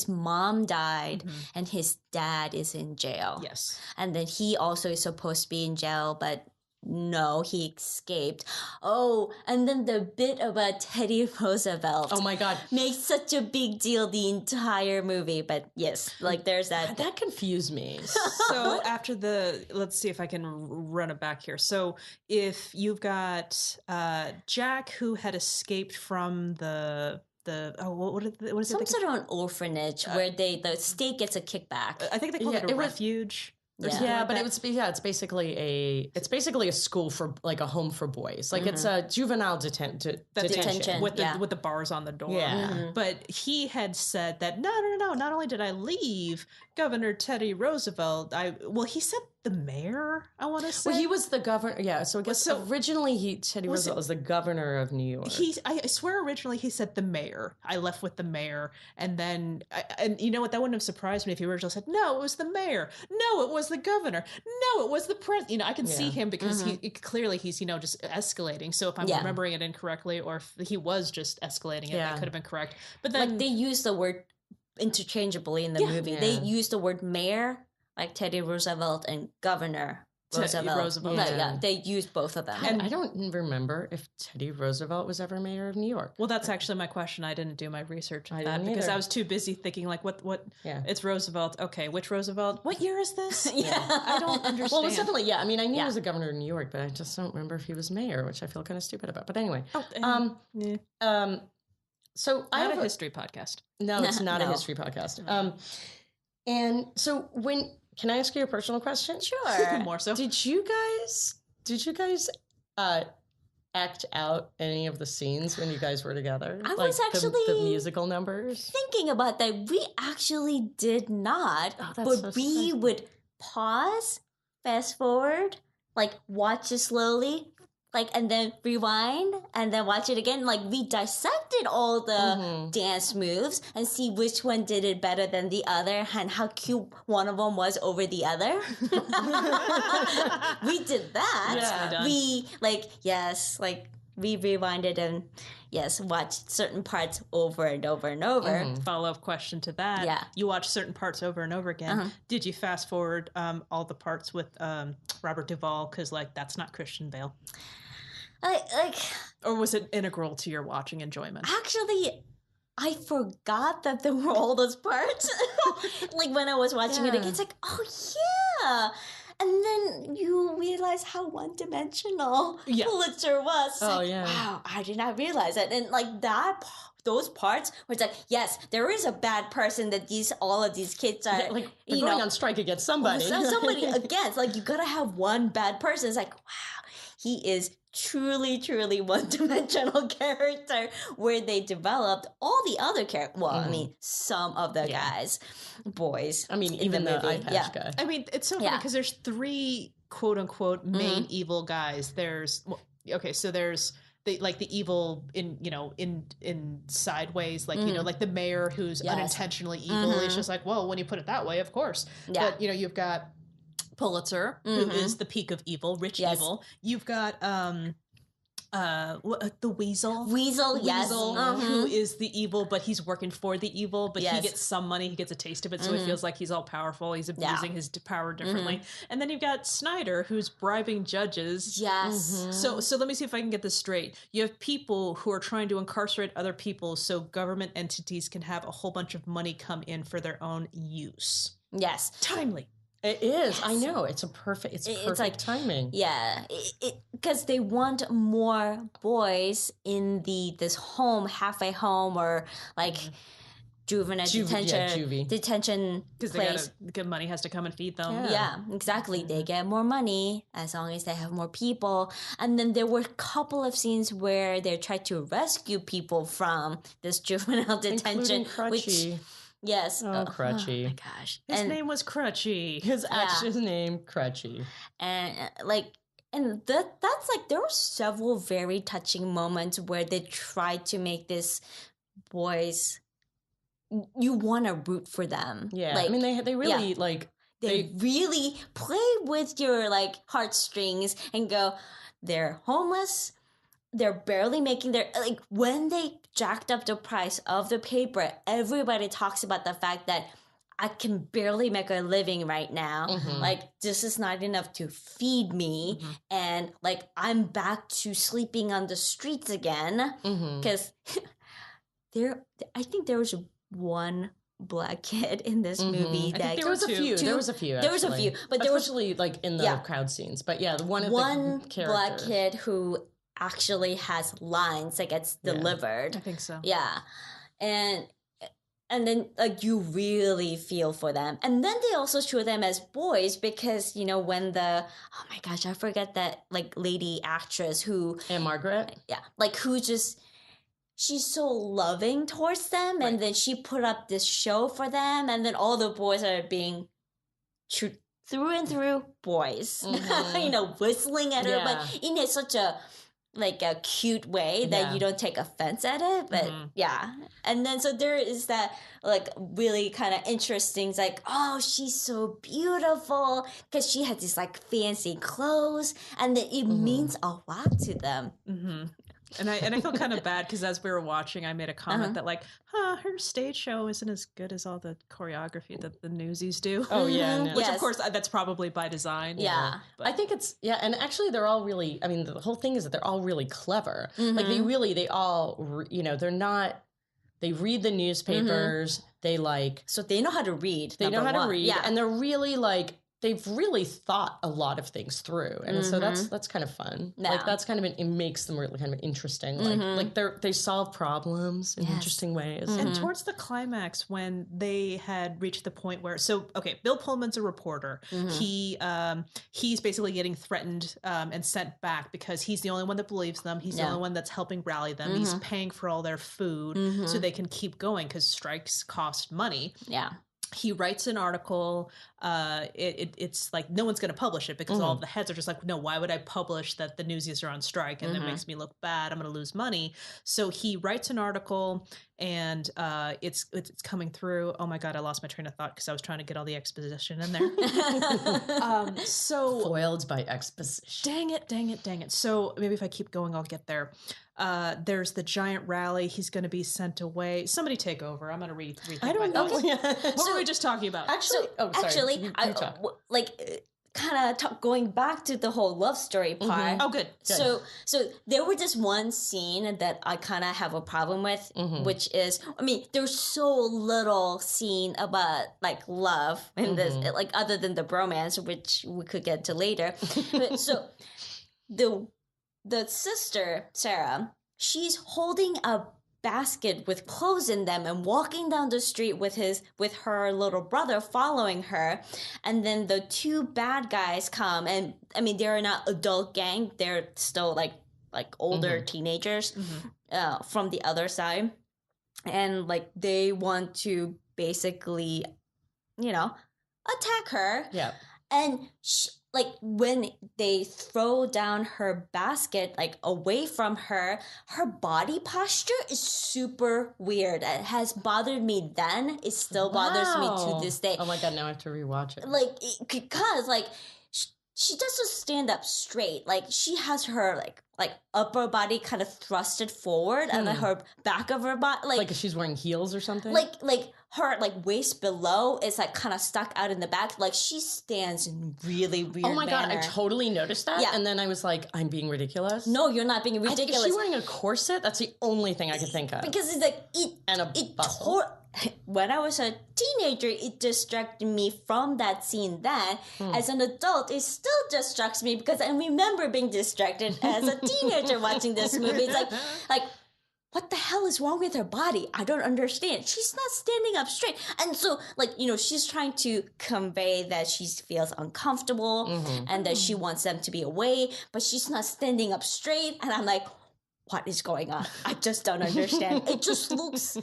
mom died and his dad is in jail. Yes. And then he also is supposed to be in jail, but no, he escaped. Oh, and then the bit about Teddy Roosevelt. Oh my God. Makes such a big deal the entire movie. But yes, like there's that. That confused me. So after let's see if I can run it back here. So if you've got Jack, who had escaped from what is it? Some sort of an orphanage where the state gets a kickback. I think they call it a refuge. Yeah, but it's basically a school for like a home for boys. Like it's a juvenile detention with the bars on the door. Yeah. But he had said that no. Not only did I leave Governor Teddy Roosevelt, he said the mayor, I want to say. Well, he was the governor. Yeah, so I guess originally Teddy Roosevelt was the governor of New York. I swear originally he said the mayor. I left with the mayor, and then and you know what? That wouldn't have surprised me if he originally said no, it was the mayor. No, it was the governor. No, it was the president. You know, I can see him because he's you know just escalating. So if I'm remembering it incorrectly, or if he was just escalating it, that could have been correct. But then like they use the word interchangeably in the movie. They use the word mayor, like Teddy Roosevelt, and governor Roosevelt. They use both of them. And I don't remember if Teddy Roosevelt was ever mayor of New York. Well, that's actually my question. I didn't do my research on that because I was too busy thinking like, what? Yeah. It's Roosevelt. Okay, which Roosevelt? What year is this? I don't understand. Well, it's definitely, I mean, I knew he was the governor of New York, but I just don't remember if he was mayor, which I feel kind of stupid about. But anyway. So I have a history podcast. No, it's not a history podcast. And so can I ask you a personal question? Sure. More so. Did you guys act out any of the scenes when you guys were together? I was actually the musical numbers. Thinking about that. We actually did not, but we would pause, fast forward, like watch it slowly, like, and then rewind and then watch it again. Like, we dissected all the dance moves and see which one did it better than the other and how cute one of them was over the other. We did that. Yeah. We rewinded and watched certain parts over and over and over. Follow-up question to that. Yeah. You watched certain parts over and over again. Did you fast forward all the parts with Robert Duvall? Because, like, that's not Christian Bale. Or was it integral to your watching enjoyment? Actually, I forgot that there were all those parts. Like, when I was watching it again, it's like, oh, yeah. And then you realize how one-dimensional Pulitzer was. It's wow, I did not realize that. And like those parts where it's like, yes, there is a bad person that all of these kids are like they're going on strike against somebody. Somebody against. Like, you gotta have one bad person. It's like, wow, he is truly, truly one-dimensional character where they developed all the other characters. Well, I mean, some of the boys. I mean, even the eye patch guy. I mean, it's so funny because there's three quote-unquote main evil guys. There's, so there's the evil in sideways, like, like the mayor who's unintentionally evil. It's just like, well, when you put it that way, of course. Yeah. But, you've got Pulitzer, who is the peak of evil, rich evil. You've got the Weasel. Yes. Who is the evil, but he's working for the evil, but he gets some money, he gets a taste of it, so he feels like he's all powerful, he's abusing his power differently. And then you've got Snyder, who's bribing judges. Yes. So let me see if I can get this straight. You have people who are trying to incarcerate other people so government entities can have a whole bunch of money come in for their own use. Yes. Timely. It is. Yes. I know. It's perfect like, timing. Yeah. Because they want more boys in this home, halfway home, or like juvenile detention because the money has to come and feed them. Yeah, exactly. They get more money as long as they have more people. And then there were a couple of scenes where they tried to rescue people from this juvenile detention. Crutchy. Yes. Oh, Crutchy. Oh my gosh. His name was Crutchy. His actual name, Crutchy. And that's like, there were several very touching moments where they tried to make this boys, you want to root for them. Yeah. Like, I mean, they really like... They really play with your like heartstrings and go, they're homeless. They're barely making their, like, when they jacked up the price of the paper, everybody talks about the fact that I can barely make a living right now. Like, this is not enough to feed me. And, like, I'm back to sleeping on the streets again. Because I think there was one black kid in this movie. There was a few. There was a few. There was a few. But there was, especially, like, in the crowd scenes. But, yeah, one black kid who actually has lines that gets delivered. I think so. Yeah. And then like you really feel for them. And then they also show them as boys because, you know, when oh my gosh, I forget that like lady actress who Ann-Margret? Yeah. Like who just she's so loving towards them and then she put up this show for them and then all the boys are being through and through boys. You know, whistling at her, but in such a like a cute way that you don't take offense at it, but and then so there is that like really kind of interesting, it's like, oh, she's so beautiful because she has these like fancy clothes and then it means a lot to them. And I feel kind of bad because as we were watching, I made a comment that like, her stage show isn't as good as all the choreography that the Newsies do. Oh yeah, no. Which of course that's probably by design. Yeah, I think it's and actually they're all really. I mean, the whole thing is that they're all really clever. Like they all, you know, they're not. They read the newspapers. They like so they know how to read. They know how to read, and they're really like. They've really thought a lot of things through, and so that's kind of fun. Yeah. Like that's kind of it makes them really kind of interesting. Like they solve problems in interesting ways. And towards the climax, when they had reached the point where, Bill Pullman's a reporter. He's basically getting threatened and sent back because he's the only one that believes them. He's the only one that's helping rally them. He's paying for all their food so they can keep going because strikes cost money. Yeah. He writes an article. It's like no one's going to publish it because all of the heads are just like, no, why would I publish that the Newsies are on strike and it makes me look bad? I'm going to lose money. So he writes an article and it's coming through. Oh my God, I lost my train of thought because I was trying to get all the exposition in there. So foiled by exposition. Dang it. So maybe if I keep going, I'll get there. There's the giant rally. He's going to be sent away. Somebody take over. I'm going to read. I don't know. What were we just talking about? Actually, kind of going back to the whole love story part. Oh, good. So there was just one scene that I kind of have a problem with, which is, I mean, there's so little scene about like love in this, like other than the bromance, which we could get to later. But so the sister Sarah, she's holding a basket with clothes in them and walking down the street with her little brother following her, and then the two bad guys come, and I mean they're not adult gang, they're still like older teenagers from the other side, and like they want to basically, you know, attack her. Yeah. And like when they throw down her basket like away from her body posture is super weird. It has bothered me then. It still bothers me to this day. Oh my God, now I have to rewatch it. Like because like she doesn't stand up straight. Like she has her like like upper body kind of thrusted forward, and then her back of her body, like she's wearing heels or something. Like her like waist below is like kind of stuck out in the back. Like she stands in really weird. Oh my god, manner. I totally noticed that. Yeah. And then I was like, I'm being ridiculous. No, you're not being ridiculous. Is she wearing a corset? That's the only thing I could think of. Because it's like when I was a teenager, it distracted me from that scene then. As an adult, it still distracts me because I remember being distracted as a teenager watching this movie. It's like, what the hell is wrong with her body? I don't understand. She's not standing up straight. And so, like, you know, she's trying to convey that she feels uncomfortable and that she wants them to be away, but she's not standing up straight. And I'm like, what is going on? I just don't understand. It just looks,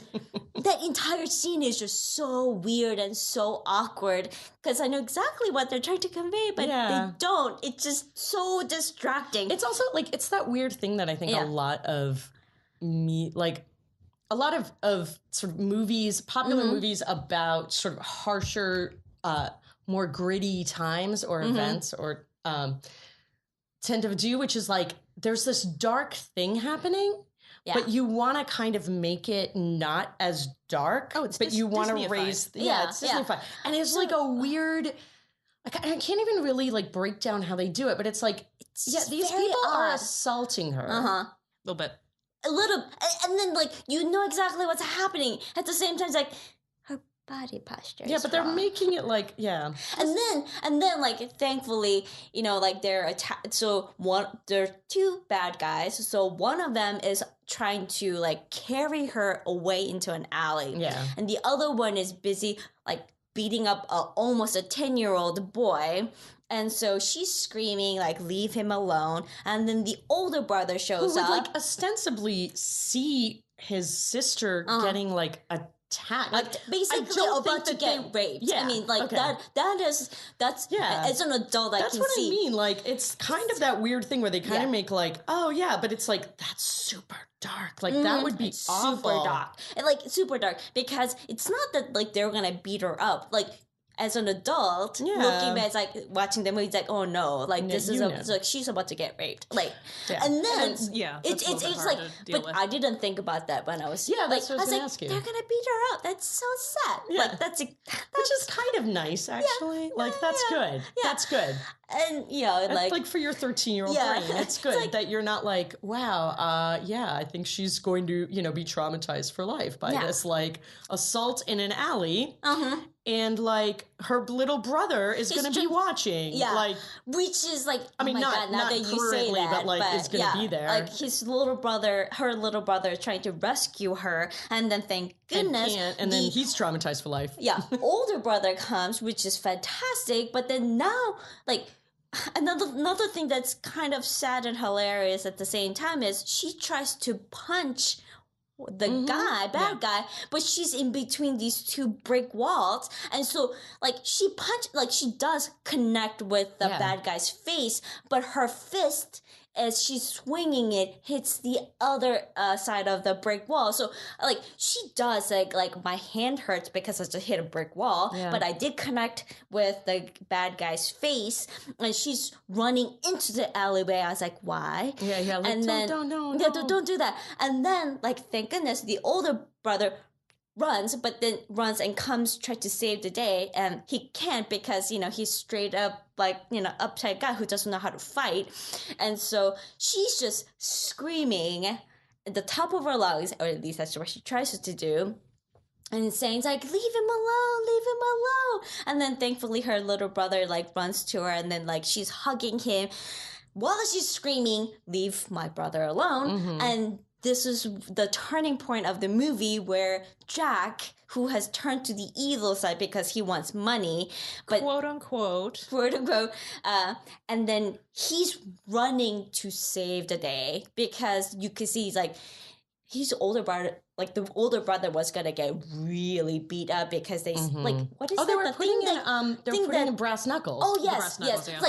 that entire scene is just so weird and so awkward because I know exactly what they're trying to convey, but they don't. It's just so distracting. It's also like, it's that weird thing that I think a lot of sort of movies, popular movies about sort of harsher, more gritty times or events or tend to do, which is like, there's this dark thing happening, but you want to kind of make it not as dark, but you want to raise... it's Disney-fied. And it's like a weird... I can't even really like break down how they do it, but it's like, these people are assaulting her. A little bit. A little, and then like you know exactly what's happening. At the same time, it's like her body posture. Yeah, but they're making it like and then like thankfully, you know, like they're so there are two bad guys. So one of them is trying to like carry her away into an alley. And the other one is busy like beating up almost a 10-year-old boy. And so she's screaming, like, leave him alone. And then the older brother shows up. Who would, like, ostensibly see his sister getting, like, attacked. Like, basically about to get raped. Yeah. I mean, like, that's as an adult, I can see. That's what I mean. Like, it's kind of that weird thing where they kind of make, like, oh, yeah, but it's like, that's super dark. Like, that would be awful. Super dark. And, like, super dark. Because it's not that, like, they're gonna beat her up. Like, as an adult, looking back, like watching the movie, it's like, oh no, like this is like she's about to get raped, like, and then it's like, but I didn't think about that when I was that's what I was gonna ask you. They're gonna beat her up. That's so sad. Like that's which is kind of nice actually. Like that's good. That's good. And like for your 13-year-old brain, it's good like, that you're not like, wow, I think she's going to be traumatized for life by this like assault in an alley. And like her little brother is going to be watching, like which is like, I mean, not that you say that, but like is going to be there. Like her little brother, trying to rescue her, and then thank goodness, and then he's traumatized for life. Older brother comes, which is fantastic, but then now like. Another thing that's kind of sad and hilarious at the same time is she tries to punch the bad guy, but she's in between these two brick walls, and so like she does connect with the bad guy's face, but her fist, as she's swinging it, hits the other side of the brick wall. So, like, she does, like my hand hurts because I just hit a brick wall, but I did connect with the bad guy's face, and she's running into the alleyway. I was like, why? Like, and then, don't do that. And then, like, thank goodness, the older brother runs and try to save the day, and he can't because he's straight up like uptight guy who doesn't know how to fight, and so she's just screaming at the top of her lungs, or at least that's what she tries to do, and saying like, leave him alone, and then thankfully her little brother like runs to her, and then like she's hugging him while she's screaming, leave my brother alone. And this is the turning point of the movie where Jack, who has turned to the evil side because he wants money, but quote unquote, and then he's running to save the day because you can see he's older brother. Like the older brother was gonna get really beat up because they like what is that? They were putting in brass knuckles. Oh yes, yes. Yeah.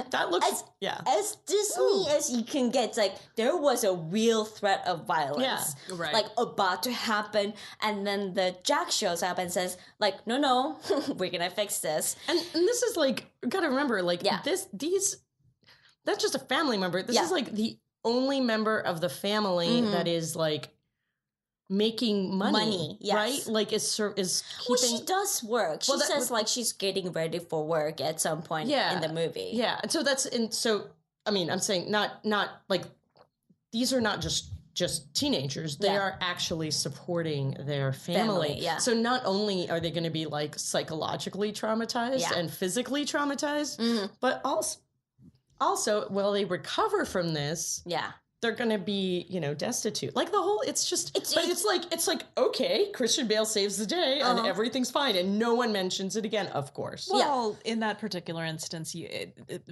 That looks as Disney as you can get. Like there was a real threat of violence, like about to happen, and then the Jack shows up and says, like, no, we're gonna fix this. And this is like, gotta remember, like these that's just a family member. This is like the only member of the family that is like making money, yes. right? Like is keeping. Well, she does work. She says like she's getting ready for work at some point in the movie. Yeah, and so I mean, I'm saying not like these are not just teenagers. They are actually supporting their family. So not only are they going to be like psychologically traumatized and physically traumatized, but also while they recover from this, they're going to be, destitute. Like the whole, it's like, okay, Christian Bale saves the day and everything's fine. And no one mentions it again, of course. Well, in that particular instance,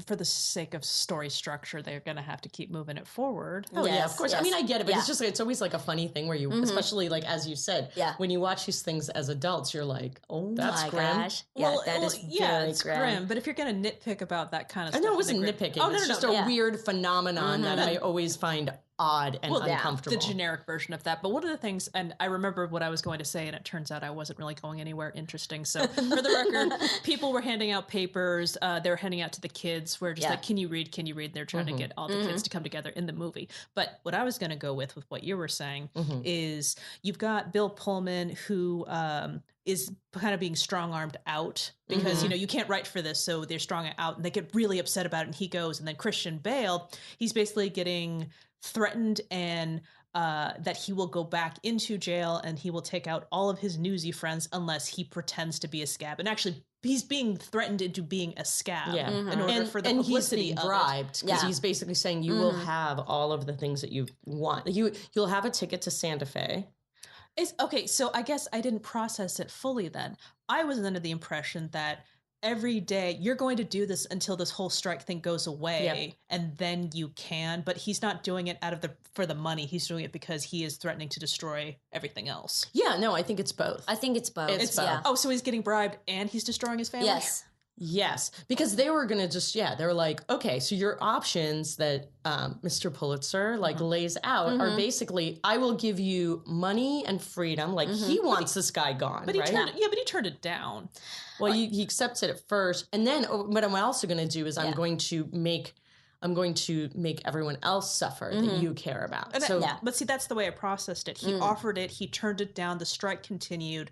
for the sake of story structure, they're going to have to keep moving it forward. Oh, yeah, of course. Yes. I mean, I get it, but it's just, it's always like a funny thing where you, especially like, as you said, when you watch these things as adults, you're like, oh, that's grim. Gosh. Yeah, that is very grim. But if you're going to nitpick about that kind of stuff. I know it wasn't nitpicking. Oh, it's just a weird phenomenon that I always find odd and uncomfortable. The generic version of that. But one of the things, and I remember what I was going to say, and it turns out I wasn't really going anywhere interesting. So for the record, people were handing out papers. They were handing out to the kids. We're just like, can you read? Can you read? They're trying to get all the kids to come together in the movie. But what I was going to go with what you were saying is you've got Bill Pullman who is kind of being strong-armed out because, you can't write for this. So they're strong out and they get really upset about it. And he goes, and then Christian Bale, he's basically getting threatened and that he will go back into jail and he will take out all of his Newsy friends unless he pretends to be a scab. And actually, he's being threatened into being a scab in order for the publicity he's being bribed because he's basically saying you will have all of the things that you want. You'll have a ticket to Santa Fe. Okay, so I guess I didn't process it fully then. I was under the impression that every day you're going to do this until this whole strike thing goes away and then you can, but he's not doing it for the money. He's doing it because he is threatening to destroy everything else. Yeah, no, I think it's both. It's both. Oh, so he's getting bribed and he's destroying his family? Yes, because they were going to they were like, okay, so your options that Mr. Pulitzer lays out are basically, I will give you money and freedom. Like he wants this guy gone, but right? But he turned it down. Well, he accepts it at first. And then what I'm also going to do is I'm going to make everyone else suffer that you care about. But see, that's the way I processed it. He offered it. He turned it down. The strike continued.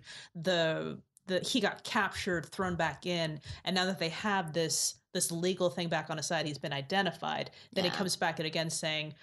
He got captured, thrown back in, and now that they have this legal thing back on his side, he's been identified. Then he comes back again saying,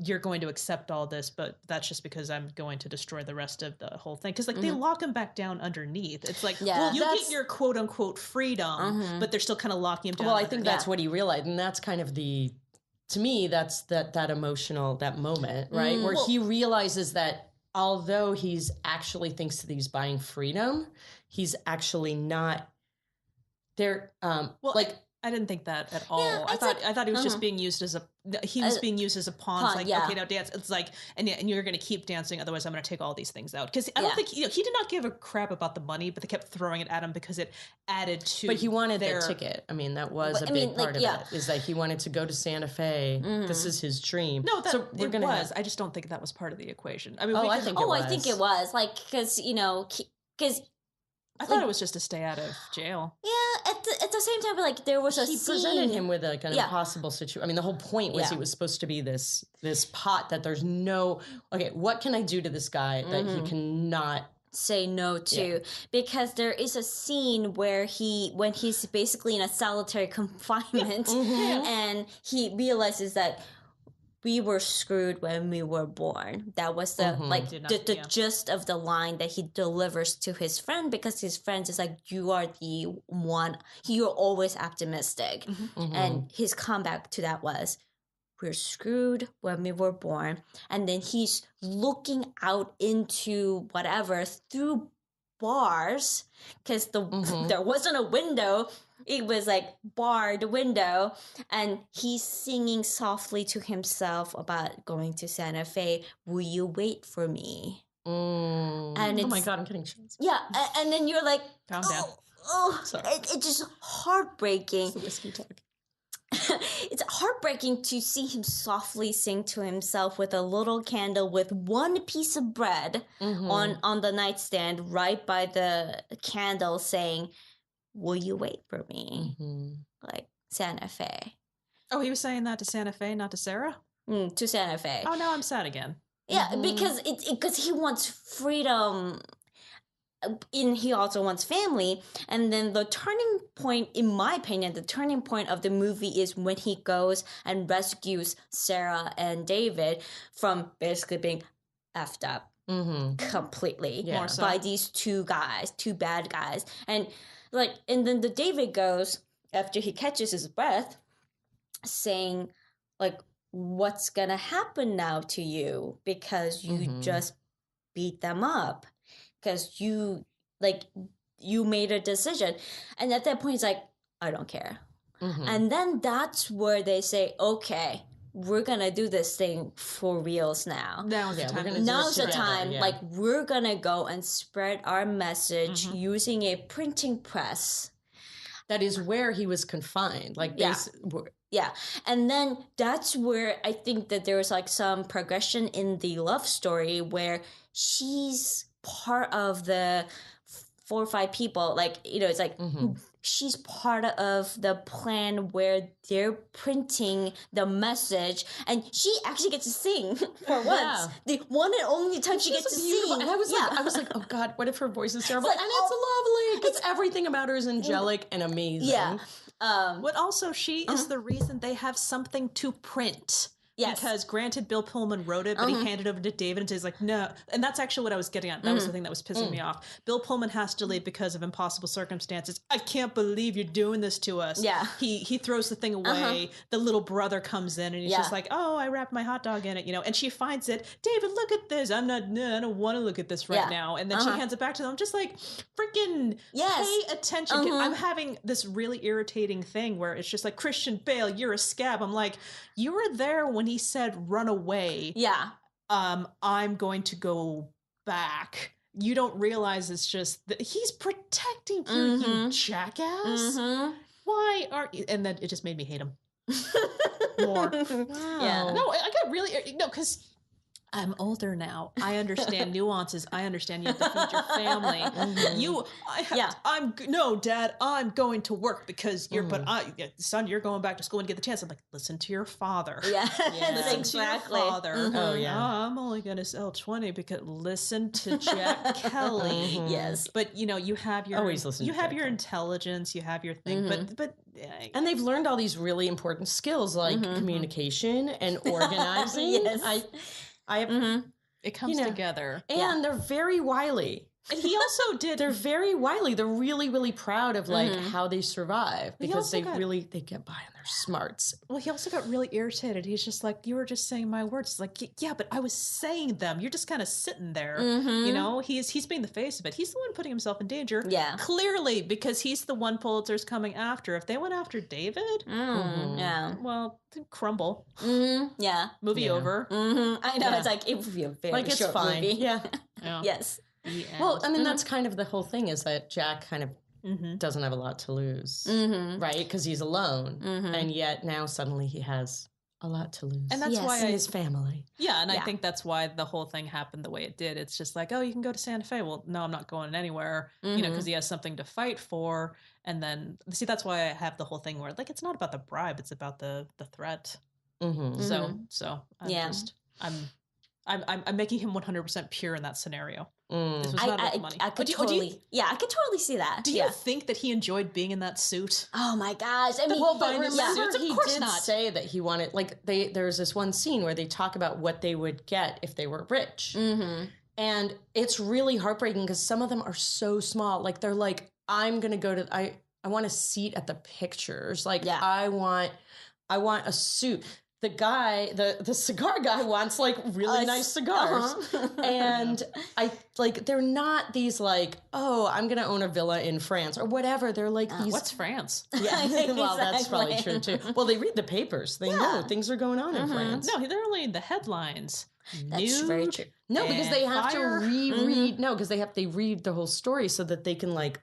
you're going to accept all this, but that's just because I'm going to destroy the rest of the whole thing. Because they lock him back down underneth. It's like, well, you get your quote unquote freedom, but they're still kind of locking him down. Well, I think that's what he realized, and that's kind of to me, that's that emotional, that moment, right? Where he realizes that although he's actually thinks that he's buying freedom, he's actually not there. I didn't think that at all. Yeah, I thought he was just being used as being used as a pawn. It's like, okay, now dance. It's like, and you're going to keep dancing. Otherwise I'm going to take all these things out. Cause I don't think, he did not give a crap about the money, but they kept throwing it at him because it added to, but he wanted their ticket. I mean, that was a big part of it is that he wanted to go to Santa Fe. This is his dream. No, I just don't think that was part of the equation. I mean, I think it was like, cause I thought it was just to stay out of jail. Yeah, at the same time, like there was he presented him with like an impossible situation. I mean, the whole point was he was supposed to be this pot that there's no what can I do to this guy that he cannot say no to, because there is a scene where when he's basically in a solitary confinement and he realizes that we were screwed when we were born. That was the gist of the line that he delivers to his friend, because his friend is like, you are the one, you're always optimistic. And his comeback to that was, we're screwed when we were born. And then he's looking out into whatever through bars, because there wasn't a window. It was like barred window, and he's singing softly to himself about going to Santa Fe. Will you wait for me? And oh my God, I'm getting chills. Yeah, and then you're like, calm down. It's just heartbreaking. It's a whiskey talk. It's heartbreaking to see him softly sing to himself with a little candle with one piece of bread on the nightstand right by the candle, saying, will you wait for me? Like Santa Fe. Oh, he was saying that to Santa Fe, not to Sarah? To Santa Fe. Oh, now I'm sad again. Yeah, because he wants freedom. And he also wants family. And then the turning point, in my opinion, the turning point of the movie is when he goes and rescues Sarah and David from basically being effed up completely by these two bad guys. And then the David goes, after he catches his breath, saying, like, what's gonna happen now to you because you just beat them up. Because you made a decision. And at that point, he's like, I don't care. And then that's where they say, okay, we're going to do this thing for reals now. Now's the time. Now's the time. Yeah. Like, we're going to go and spread our message using a printing press. That is where he was confined. Like, yeah. And then that's where I think that there was, like, some progression in the love story where she's part of the 4 or 5 people, like, you know, it's like she's part of the plan where they're printing the message, and she actually gets to sing for once. The one and only time she gets to sing. And I was like, oh God, what if her voice is terrible? Like, and it's lovely because everything about her is angelic and amazing. Yeah. But also, she is the reason they have something to print. Yes. Because granted, Bill Pullman wrote it, but he handed it over to David and he's like, no. And that's actually what I was getting at. That was the thing that was pissing me off. Bill Pullman has to leave because of impossible circumstances. I can't believe you're doing this to us. Yeah. He throws the thing away. The little brother comes in and he's just like, oh, I wrapped my hot dog in it, you know. And she finds it. David, look at this. I don't want to look at this right now. And then she hands it back to them. I'm just like, freaking pay attention. I'm having this really irritating thing where it's just like, Christian Bale, you're a scab. I'm like, you were there when he said run away. Yeah. I'm going to go back. You don't realize it's just that he's protecting you, you jackass. Why aren't you? And then it just made me hate him more. Wow. Yeah. No, I got really, no, because I'm older now. I understand nuances. I understand you have to feed your family. No, Dad, I'm going to work because son, you're going back to school and get the chance. I'm like, listen to your father. Yeah, listen exactly. to your father. Oh, yeah. I'm only going to sell 20 because listen to Jack Kelly. Yes. But, you know, you have your, always listen you to have Jack your Kelly. Intelligence, you have your thing, but and they've learned all these really important skills like communication and organizing. Yes. I have, it comes together. And they're very wily. And he also did. They're very wily. They're really, really proud of like how they survive because they get by on their smarts. Well, he also got really irritated. He's just like, you were just saying my words. It's like, yeah, but I was saying them. You're just kind of sitting there. You know, he's being the face of it. He's the one putting himself in danger. Yeah. Clearly, because he's the one Pulitzer's coming after. If they went after David, yeah. well, crumble. Yeah. Movie over. I know. It's like, it would be a very Like, it's short fine. movie. Yeah. Yes. Well, I mean, that's kind of the whole thing is that Jack kind of doesn't have a lot to lose, right? Because he's alone. And yet now suddenly he has a lot to lose. And that's why his family. Yeah, and I think that's why the whole thing happened the way it did. It's just like, oh, you can go to Santa Fe. Well, no, I'm not going anywhere, you know, because he has something to fight for. And then, see, that's why I have the whole thing where, like, it's not about the bribe, it's about the threat. So I'm making him 100% pure in that scenario. This was not about the money. I could totally see that. Do you think that he enjoyed being in that suit? Oh my gosh! I mean, but remember, he did say that he wanted. Like, there's this one scene where they talk about what they would get if they were rich, and it's really heartbreaking because some of them are so small. Like, they're like, I'm gonna go to. I want a seat at the pictures. Like, I want a suit. The guy, the cigar guy wants like really nice cigars. And they're not these like, oh, I'm going to own a villa in France or whatever. They're like these. What's France? Yeah, well, that's probably true too. Well, they read the papers. They know things are going on in France. No, they're only the headlines. That's very true. No, because they have to reread. No, because they read the whole story so that they can like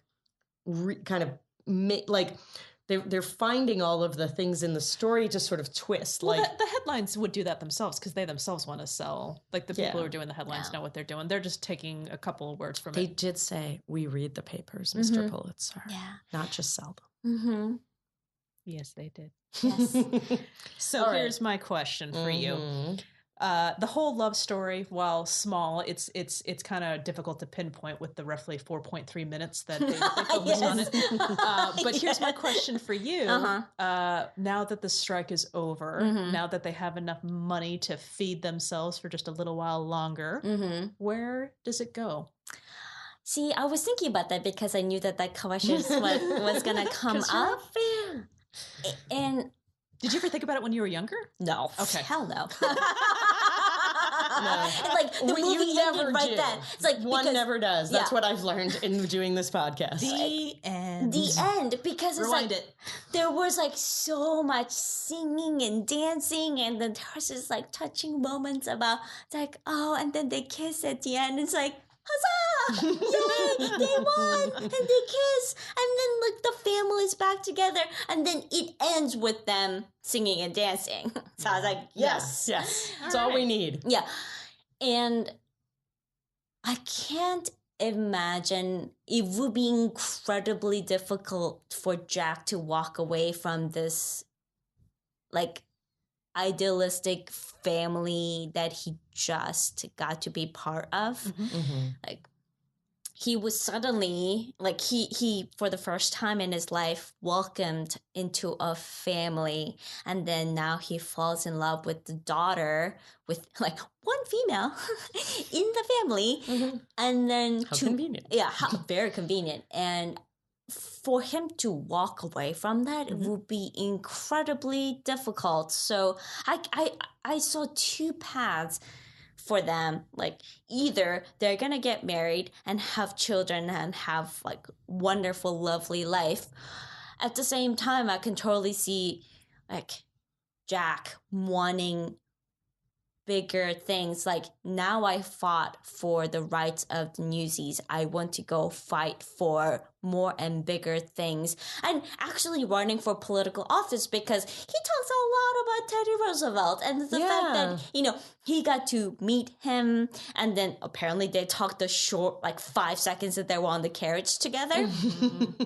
kind of make like. They're finding all of the things in the story to sort of twist. Well, like the headlines would do that themselves because they themselves want to sell. Like the people who are doing the headlines know what they're doing. They're just taking a couple of words from they it. Did say, we read the papers, Mr. Pulitzer. Yeah. Not just sell them. Yes, they did. Yes. So here's my question for you. The whole love story, while small, it's kind of difficult to pinpoint with the roughly 4.3 minutes that they focus on it. But here's my question for you. Now that the strike is over, now that they have enough money to feed themselves for just a little while longer, where does it go? See, I was thinking about that because I knew that question was going to come up. And did you ever think about it when you were younger? No. Okay. Hell no. No. Like the movie ended right then. It's like one never does. That's what I've learned in doing this podcast. The end. The end, because it's Rewind like it. there was like so much singing and dancing, and then there was just like touching moments about like and then they kiss at the end. It's like huzzah! Yay! They won and they kiss, and then like the family's back together, and then it ends with them singing and dancing. So I was like, yes. That's all we need. Yeah. And I can't imagine, it would be incredibly difficult for Jack to walk away from this like idealistic family that he just got to be part of. Like he was suddenly like he for the first time in his life welcomed into a family, and then now he falls in love with the daughter, with like one female in the family, and then how convenient. Very convenient. And for him to walk away from that, it would be incredibly difficult. So I saw two paths for them. Like either they're gonna get married and have children and have like wonderful, lovely life. At the same time, I can totally see like Jack wanting bigger things. Like, now I fought for the rights of the Newsies. I want to go fight for more and bigger things, and actually running for political office, because he talks a lot about Teddy Roosevelt and the fact that, he got to meet him, and then apparently they talked the short, like 5 seconds that they were on the carriage together.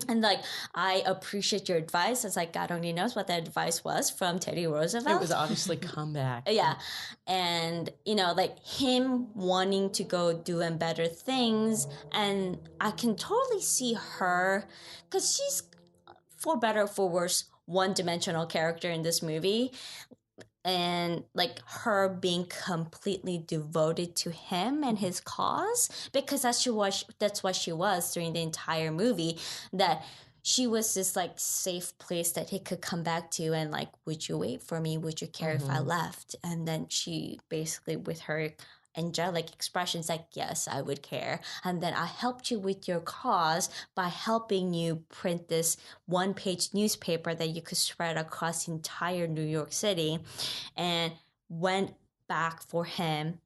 And like, I appreciate your advice. It's like, God only knows what that advice was from Teddy Roosevelt. It was obviously comeback. Yeah. And, like him wanting to go doing better things. And I can totally see her, because she's, for better or for worse, one-dimensional character in this movie. And like her being completely devoted to him and his cause, because that's what she was during the entire movie, that she was this like safe place that he could come back to, and like, would you wait for me? Would you care if I left? And then she basically, with her angelic expressions, like, yes, I would care. And then I helped you with your cause by helping you print this one-page newspaper that you could spread across the entire New York City, and went back for him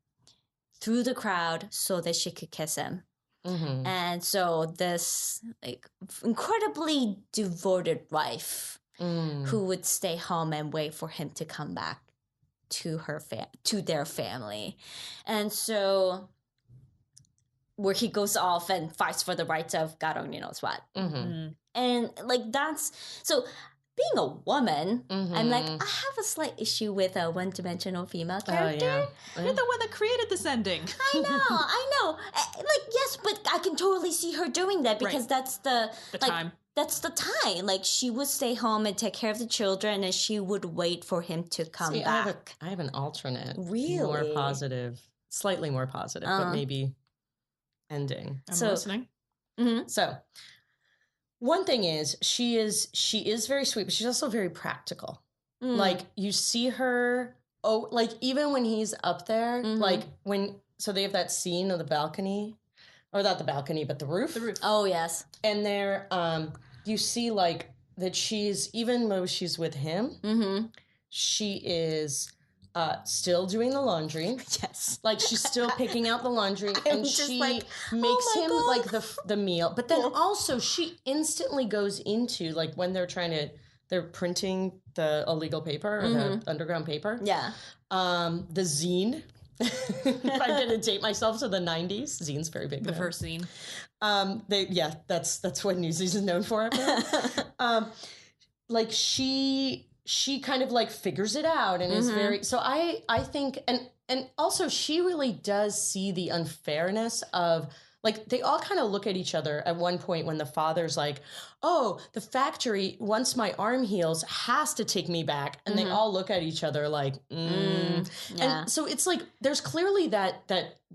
through the crowd so that she could kiss him. And so this like incredibly devoted wife who would stay home and wait for him to come back to to their family. And so where he goes off and fights for the rights of God only knows what. And like, that's so, being a woman, I'm like, I have a slight issue with a one-dimensional female character. You're the one that created this ending. I know. Like, yes, but I can totally see her doing that, because that's the time. That's the time. Like, she would stay home and take care of the children, and she would wait for him to come back. I have an alternate. Really? More positive. Slightly more positive, but maybe ending. I'm listening. So, one thing is, she is very sweet, but she's also very practical. Like, you see her, like, even when he's up there, like, so they have that scene of the balcony, or not the balcony, but the roof. The roof. Oh, yes. And there, you see, like, that even though she's with him, she is still doing the laundry. Yes. Like, she's still picking out the laundry, and she like, makes him God. Like the meal. But then also she instantly goes into, like, when they're printing the illegal paper or the underground paper. Yeah. The zine. If I'm gonna date myself to the 90s, zine's very big. The first zine. That's what Newsies is known for. like she kind of like figures it out and is very, so I think, and also she really does see the unfairness of, like, they all kind of look at each other at one point when the father's like, oh, the factory, once my arm heals, has to take me back. And they all look at each other like, yeah. And so it's like, there's clearly that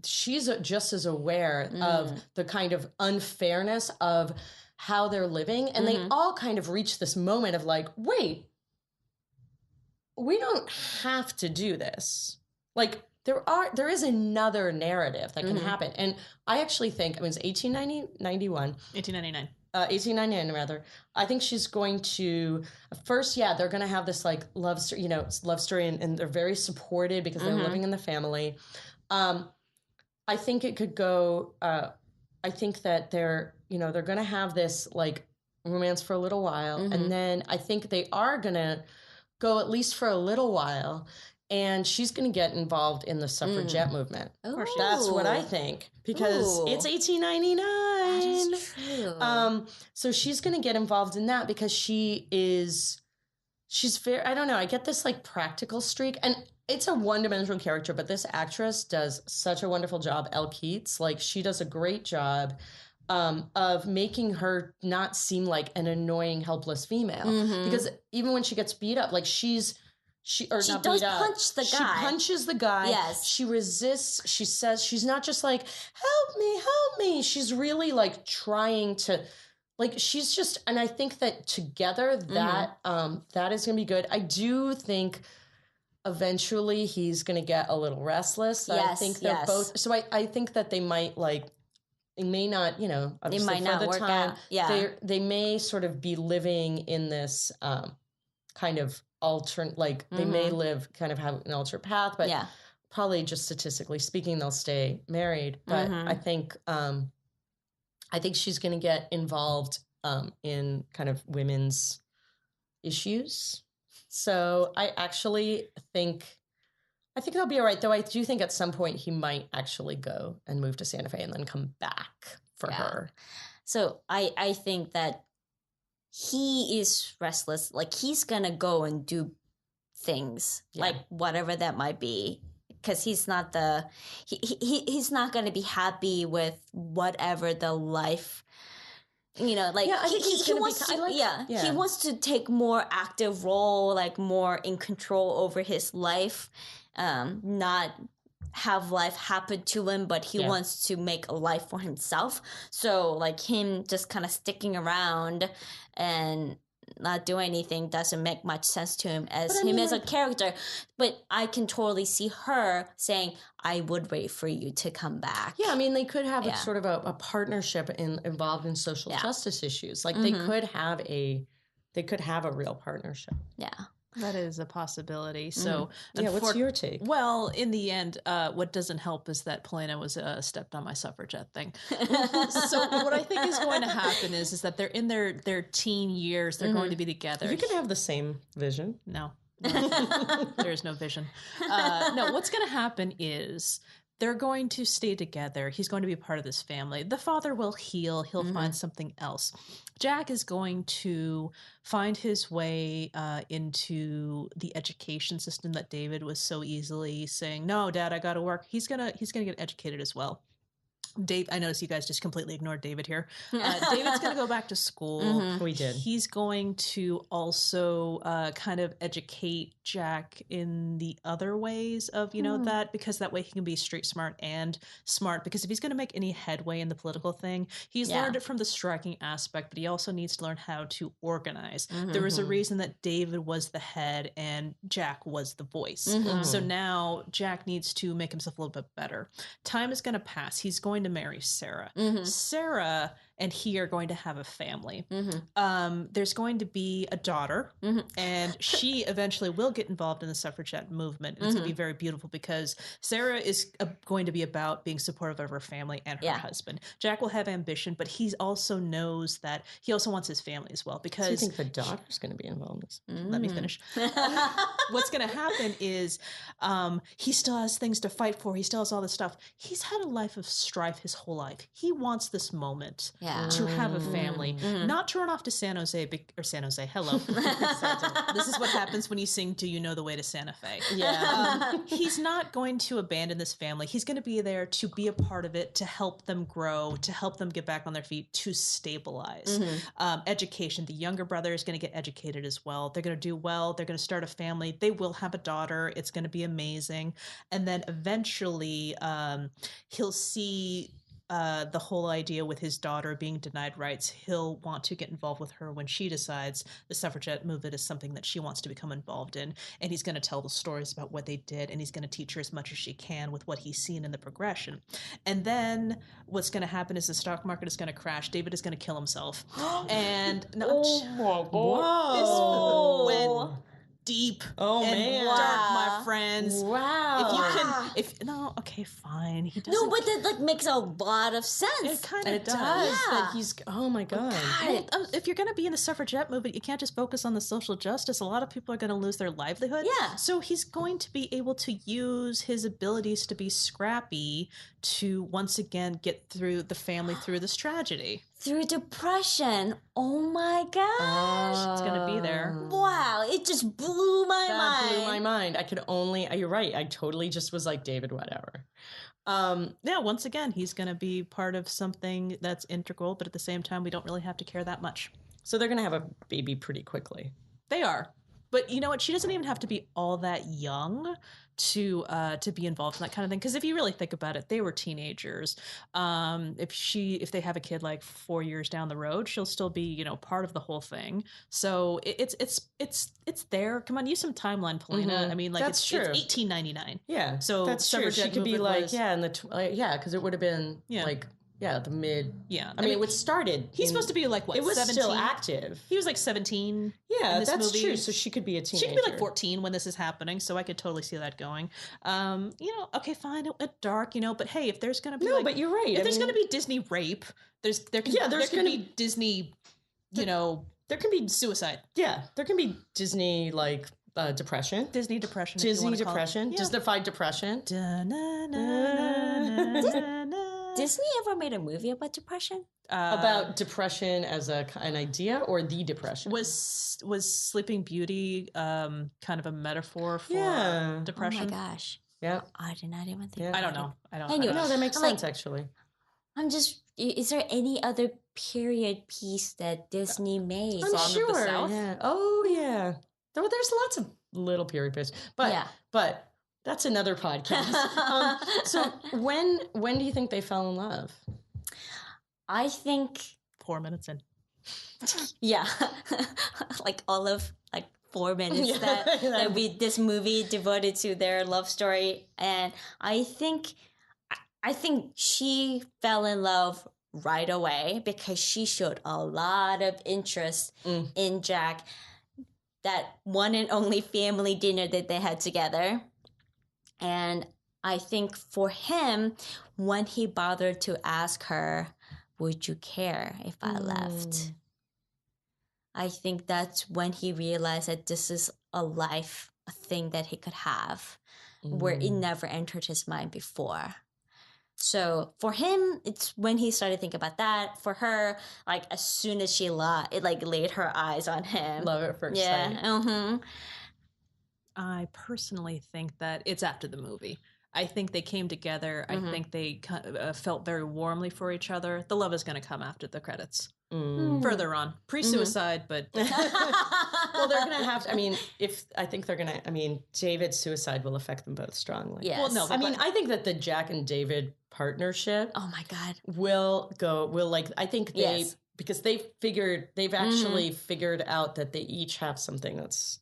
she's just as aware of the kind of unfairness of how they're living. And they all kind of reach this moment of like, wait, we don't have to do this. Like, there is another narrative that can happen. And I actually think, I mean, it's 1899 rather. I think she's going to, first, they're going to have this like love story, and they're very supported because they're living in the family. I think it could go, I think that they're going to have this like romance for a little while. And then I think they are going to go at least for a little while. And she's going to get involved in the suffragette movement. Ooh. That's what I think, because it's 1899. That is true. So she's going to get involved in that because she's very, I don't know, I get this like practical streak, and it's a one-dimensional character, but this actress does such a wonderful job, Ele Keats. Like, she does a great job of making her not seem like an annoying, helpless female. Because even when she gets beat up, like she does punch the guy. She punches the guy. Yes. She resists. She says, she's not just like, help me. She's really like trying to, like, she's just, and I think that together that is going to be good. I do think eventually he's going to get a little restless. Yes, I think they're both, so I think that they might like, it may not, they might not work out. Yeah. They may sort of be living in this kind of alternate, like they may live kind of have an alternate path, but probably just statistically speaking, they'll stay married. But I think she's going to get involved in kind of women's issues. So I think they'll be all right. Though I do think at some point he might actually go and move to Santa Fe and then come back for her. So I think that he is restless. Like, he's gonna go and do things, like whatever that might be, because he's not he's not gonna be happy with whatever the life. Like, I think he wants to, he wants to take more active role, like more in control over his life, not have life happen to him, but he wants to make a life for himself. So like him just kind of sticking around and not doing anything doesn't make much sense to him as a character. But I can totally see her saying, I would wait for you to come back. Yeah, I mean, they could have a sort of a partnership involved in social justice issues. Like they could have a real partnership. Yeah. That is a possibility. So, what's your take? Well, in the end, what doesn't help is that Polina was stepped on my suffragette thing. So, what I think is going to happen is that they're in their teen years. They're going to be together. You can have the same vision. No. There is no vision. No, what's going to happen is they're going to stay together. He's going to be a part of this family. The father will heal. He'll find something else. Jack is going to find his way into the education system that David was so easily saying, no, Dad, I got to work. He's gonna get educated as well. Dave, I notice you guys just completely ignored David here. David's going to go back to school. We did. He's going to also kind of educate Jack in the other ways of, that, because that way he can be street smart and smart. Because if he's going to make any headway in the political thing, he's learned it from the striking aspect, but he also needs to learn how to organize. There was a reason that David was the head and Jack was the voice. So now Jack needs to make himself a little bit better. Time is going to pass. He's going to marry Sarah. Sarah and he are going to have a family. There's going to be a daughter, and she eventually will get involved in the suffragette movement. It's going to be very beautiful because Sarah is going to be about being supportive of her family and her husband. Jack will have ambition, but he also knows that he also wants his family as well. Because so you think the daughter's going to be involved in this? Let me finish. What's going to happen is he still has things to fight for. He still has all this stuff. He's had a life of strife his whole life. He wants this moment. to have a family, not to run off to San Jose, hello. This is what happens when you sing Do You Know the Way to Santa Fe? Yeah. He's not going to abandon this family. He's going to be there to be a part of it, to help them grow, to help them get back on their feet, to stabilize. Education. The younger brother is going to get educated as well. They're going to do well. They're going to start a family. They will have a daughter. It's going to be amazing. And then eventually he'll see the whole idea with his daughter being denied rights. He'll want to get involved with her when she decides the suffragette movement is something that she wants to become involved in. And he's going to tell the stories about what they did, and he's going to teach her as much as she can with what he's seen in the progression. And then what's going to happen is the stock market is going to crash. David is going to kill himself. And Whoa. This went deep and dark, my friends. Wow. Okay, fine. He doesn't. No, but that makes a lot of sense. It kind of does. That he's. Oh my god. Well, if you're going to be in the suffragette movement, you can't just focus on the social justice. A lot of people are going to lose their livelihood. Yeah. So he's going to be able to use his abilities to be scrappy to once again get through the family through this tragedy. Through depression. Oh my gosh. It's going to be there. Wow. It just blew my mind. Blew my mind. I could only. You're right. I totally just was like, David, whatever. Yeah, once again, he's going to be part of something that's integral, but at the same time, we don't really have to care that much. So they're going to have a baby pretty quickly. They are. But you know what? She doesn't even have to be all that young to be involved in that kind of thing. Because if you really think about it, they were teenagers. If they have a kid like 4 years down the road, she'll still be part of the whole thing. So it's there. Come on, use some timeline, Polina. I mean, like that's true. It's 1899. Yeah, so that's true. She could be like because it would have been the mid. Yeah. I mean, it was started. He's supposed to be like, what, it was 17? still active. He was like 17. Yeah, in this that's movie. true. So she could be a teenager. She could be like 14 when this is happening. So I could totally see that going. Okay, fine. It dark, but hey, if there's going to be but you're right. If there's going to be Disney rape, there can be Disney, there can be suicide. Yeah, there can be Disney depression. Disney depression. Disney depression. Disney-fied depression. Disney ever made a movie about depression? About depression as an idea, or the depression? Was Sleeping Beauty kind of a metaphor for depression? Oh my gosh. Yeah. I did not even think about I don't know. Anyway, no, that makes sense, actually. Is there any other period piece that Disney made? I'm Song sure. of the South? Yeah. Oh, yeah. There's lots of little period pieces. But that's another podcast. So when do you think they fell in love? I think 4 minutes in. Yeah. Like all of 4 minutes that this movie devoted to their love story. And I think she fell in love right away because she showed a lot of interest in Jack. That one and only family dinner that they had together. And I think for him, when he bothered to ask her, would you care if I left? I think that's when he realized that this is a thing that he could have, where it never entered his mind before. So for him, it's when he started thinking about that. For her, as soon as she laid her eyes on him. Love at first sight. Yeah. I personally think that it's after the movie. I think they came together. I think they felt very warmly for each other. The love is going to come after the credits. Further on. Pre-suicide, but... Well, they're going to have to... David's suicide will affect them both strongly. Yes. Well, no, I think that the Jack and David partnership... Oh, my God. Because they've actually figured out that they each have something that's,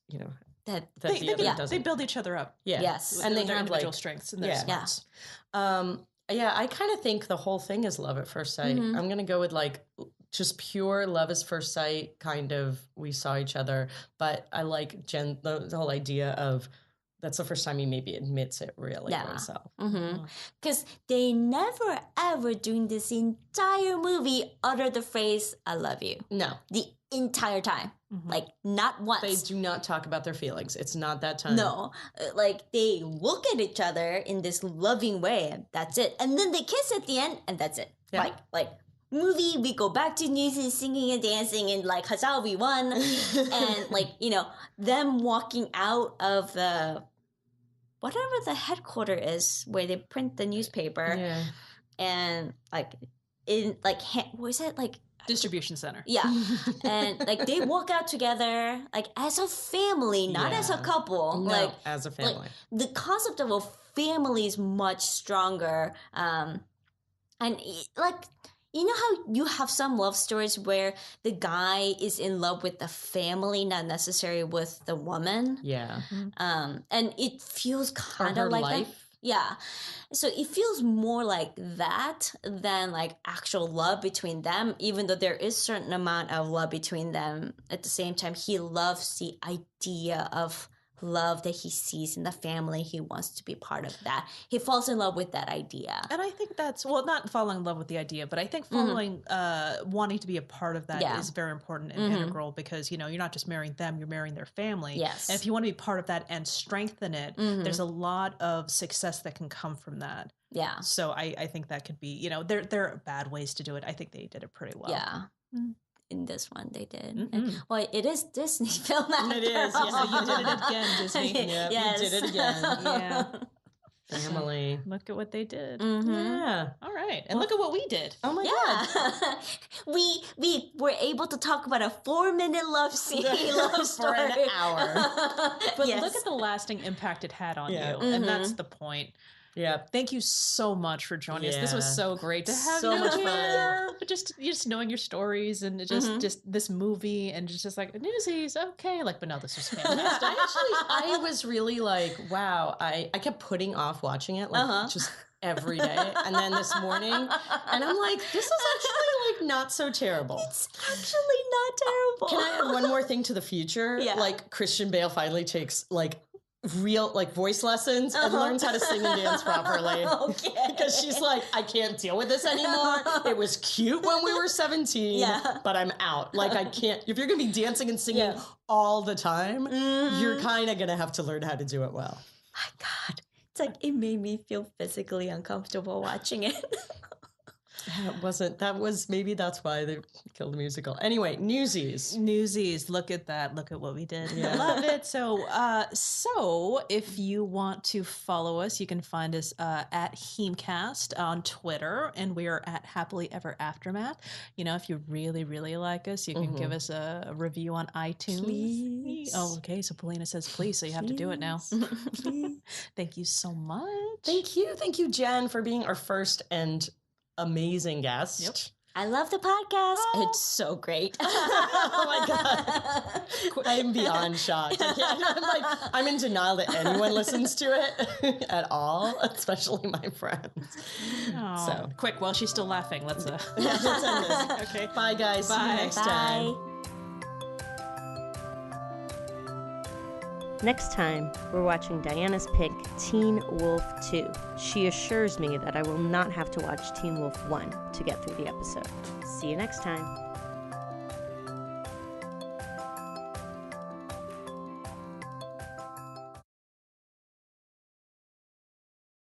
that the other doesn't. They build each other up. Yeah. Yes. And they have individual strengths in their spots. I kind of think the whole thing is love at first sight. I'm going to go with just pure love at first sight, kind of, we saw each other. But I like the whole idea of that's the first time he maybe admits it really to himself. Because they never, ever during this entire movie utter the phrase, I love you. No. The entire time. Not once. They do not talk about their feelings. It's not that time. No. They look at each other in this loving way, and that's it. And then they kiss at the end, and that's it. Yeah. movie, we go back to Newsies singing and dancing and like Casella we won. And like, you know, them walking out of the whatever the headquarter is where they print the newspaper. Yeah. And like in like was it like distribution center? Yeah. And like they walk out together like as a family, not as a couple. No, like as a family. Like, the concept of a family is much stronger. And like, you know how you have some love stories where the guy is in love with the family, not necessarily with the woman? Yeah. And it feels kind of her like life. that. Yeah. So it feels more like that than like actual love between them, even though there is a certain amount of love between them. At the same time, he loves the idea of love that he sees in the family. He wants to be part of that. He falls in love with that idea. And I think that's, well, not falling in love with the idea, but I think wanting to be a part of that is very important and integral, because, you know, you're not just marrying them, you're marrying their family. Yes. And if you want to be part of that and strengthen it, there's a lot of success that can come from that. Yeah. So I think that could be, you know, there are bad ways to do it. I think they did it pretty well. Yeah. In this one, they did. And, well, it is Disney film. It is. Yeah, you did it again, Disney. Yeah, Yes. you did it again. Yeah. Family. Look at what they did. Yeah. All right. And look at what we did. Oh my God. we were able to talk about a 4-minute love scene, love story For an hour. But look at the lasting impact it had on you. And that's the point. Yeah. Thank you so much for joining us. This was so great to have so you much here. fun. But just knowing your stories and just this movie and just like Newsies, okay. Like, but no, this was fantastic. I was really like, wow. I kept putting off watching it like just every day. And then this morning, and I'm like, this is actually like not so terrible. It's actually not terrible. Can I add one more thing to the future? Yeah. Like Christian Bale finally takes like real like voice lessons and learns how to sing and dance properly. Okay. Because she's like, I can't deal with this anymore. It was cute when we were 17, but I'm out. Like I can't, if you're gonna be dancing and singing all the time, you're kind of gonna have to learn how to do it well. My God. It's like, it made me feel physically uncomfortable watching it. Maybe that's why they killed the musical. Anyway, Newsies. Look at that. Look at what we did. Yeah. Love it. So if you want to follow us, you can find us at HEAMCast on Twitter, and we are at Happily Ever Aftermath. You know, if you really, really like us, you can give us a review on iTunes. Please. Oh, okay. So Polina says please, so you have to do it now. Thank you so much. Thank you, Jen, for being our first and amazing guest. Yep. I love the podcast. Oh. It's so great. Oh my God. I'm beyond shocked. I'm in denial that anyone listens to it at all, especially my friends. Oh. So quick, while she's still laughing, let's end this. Okay. Bye guys. Bye. See you next time. Next time, we're watching Diana's pick, Teen Wolf 2. She assures me that I will not have to watch Teen Wolf 1 to get through the episode. See you next time.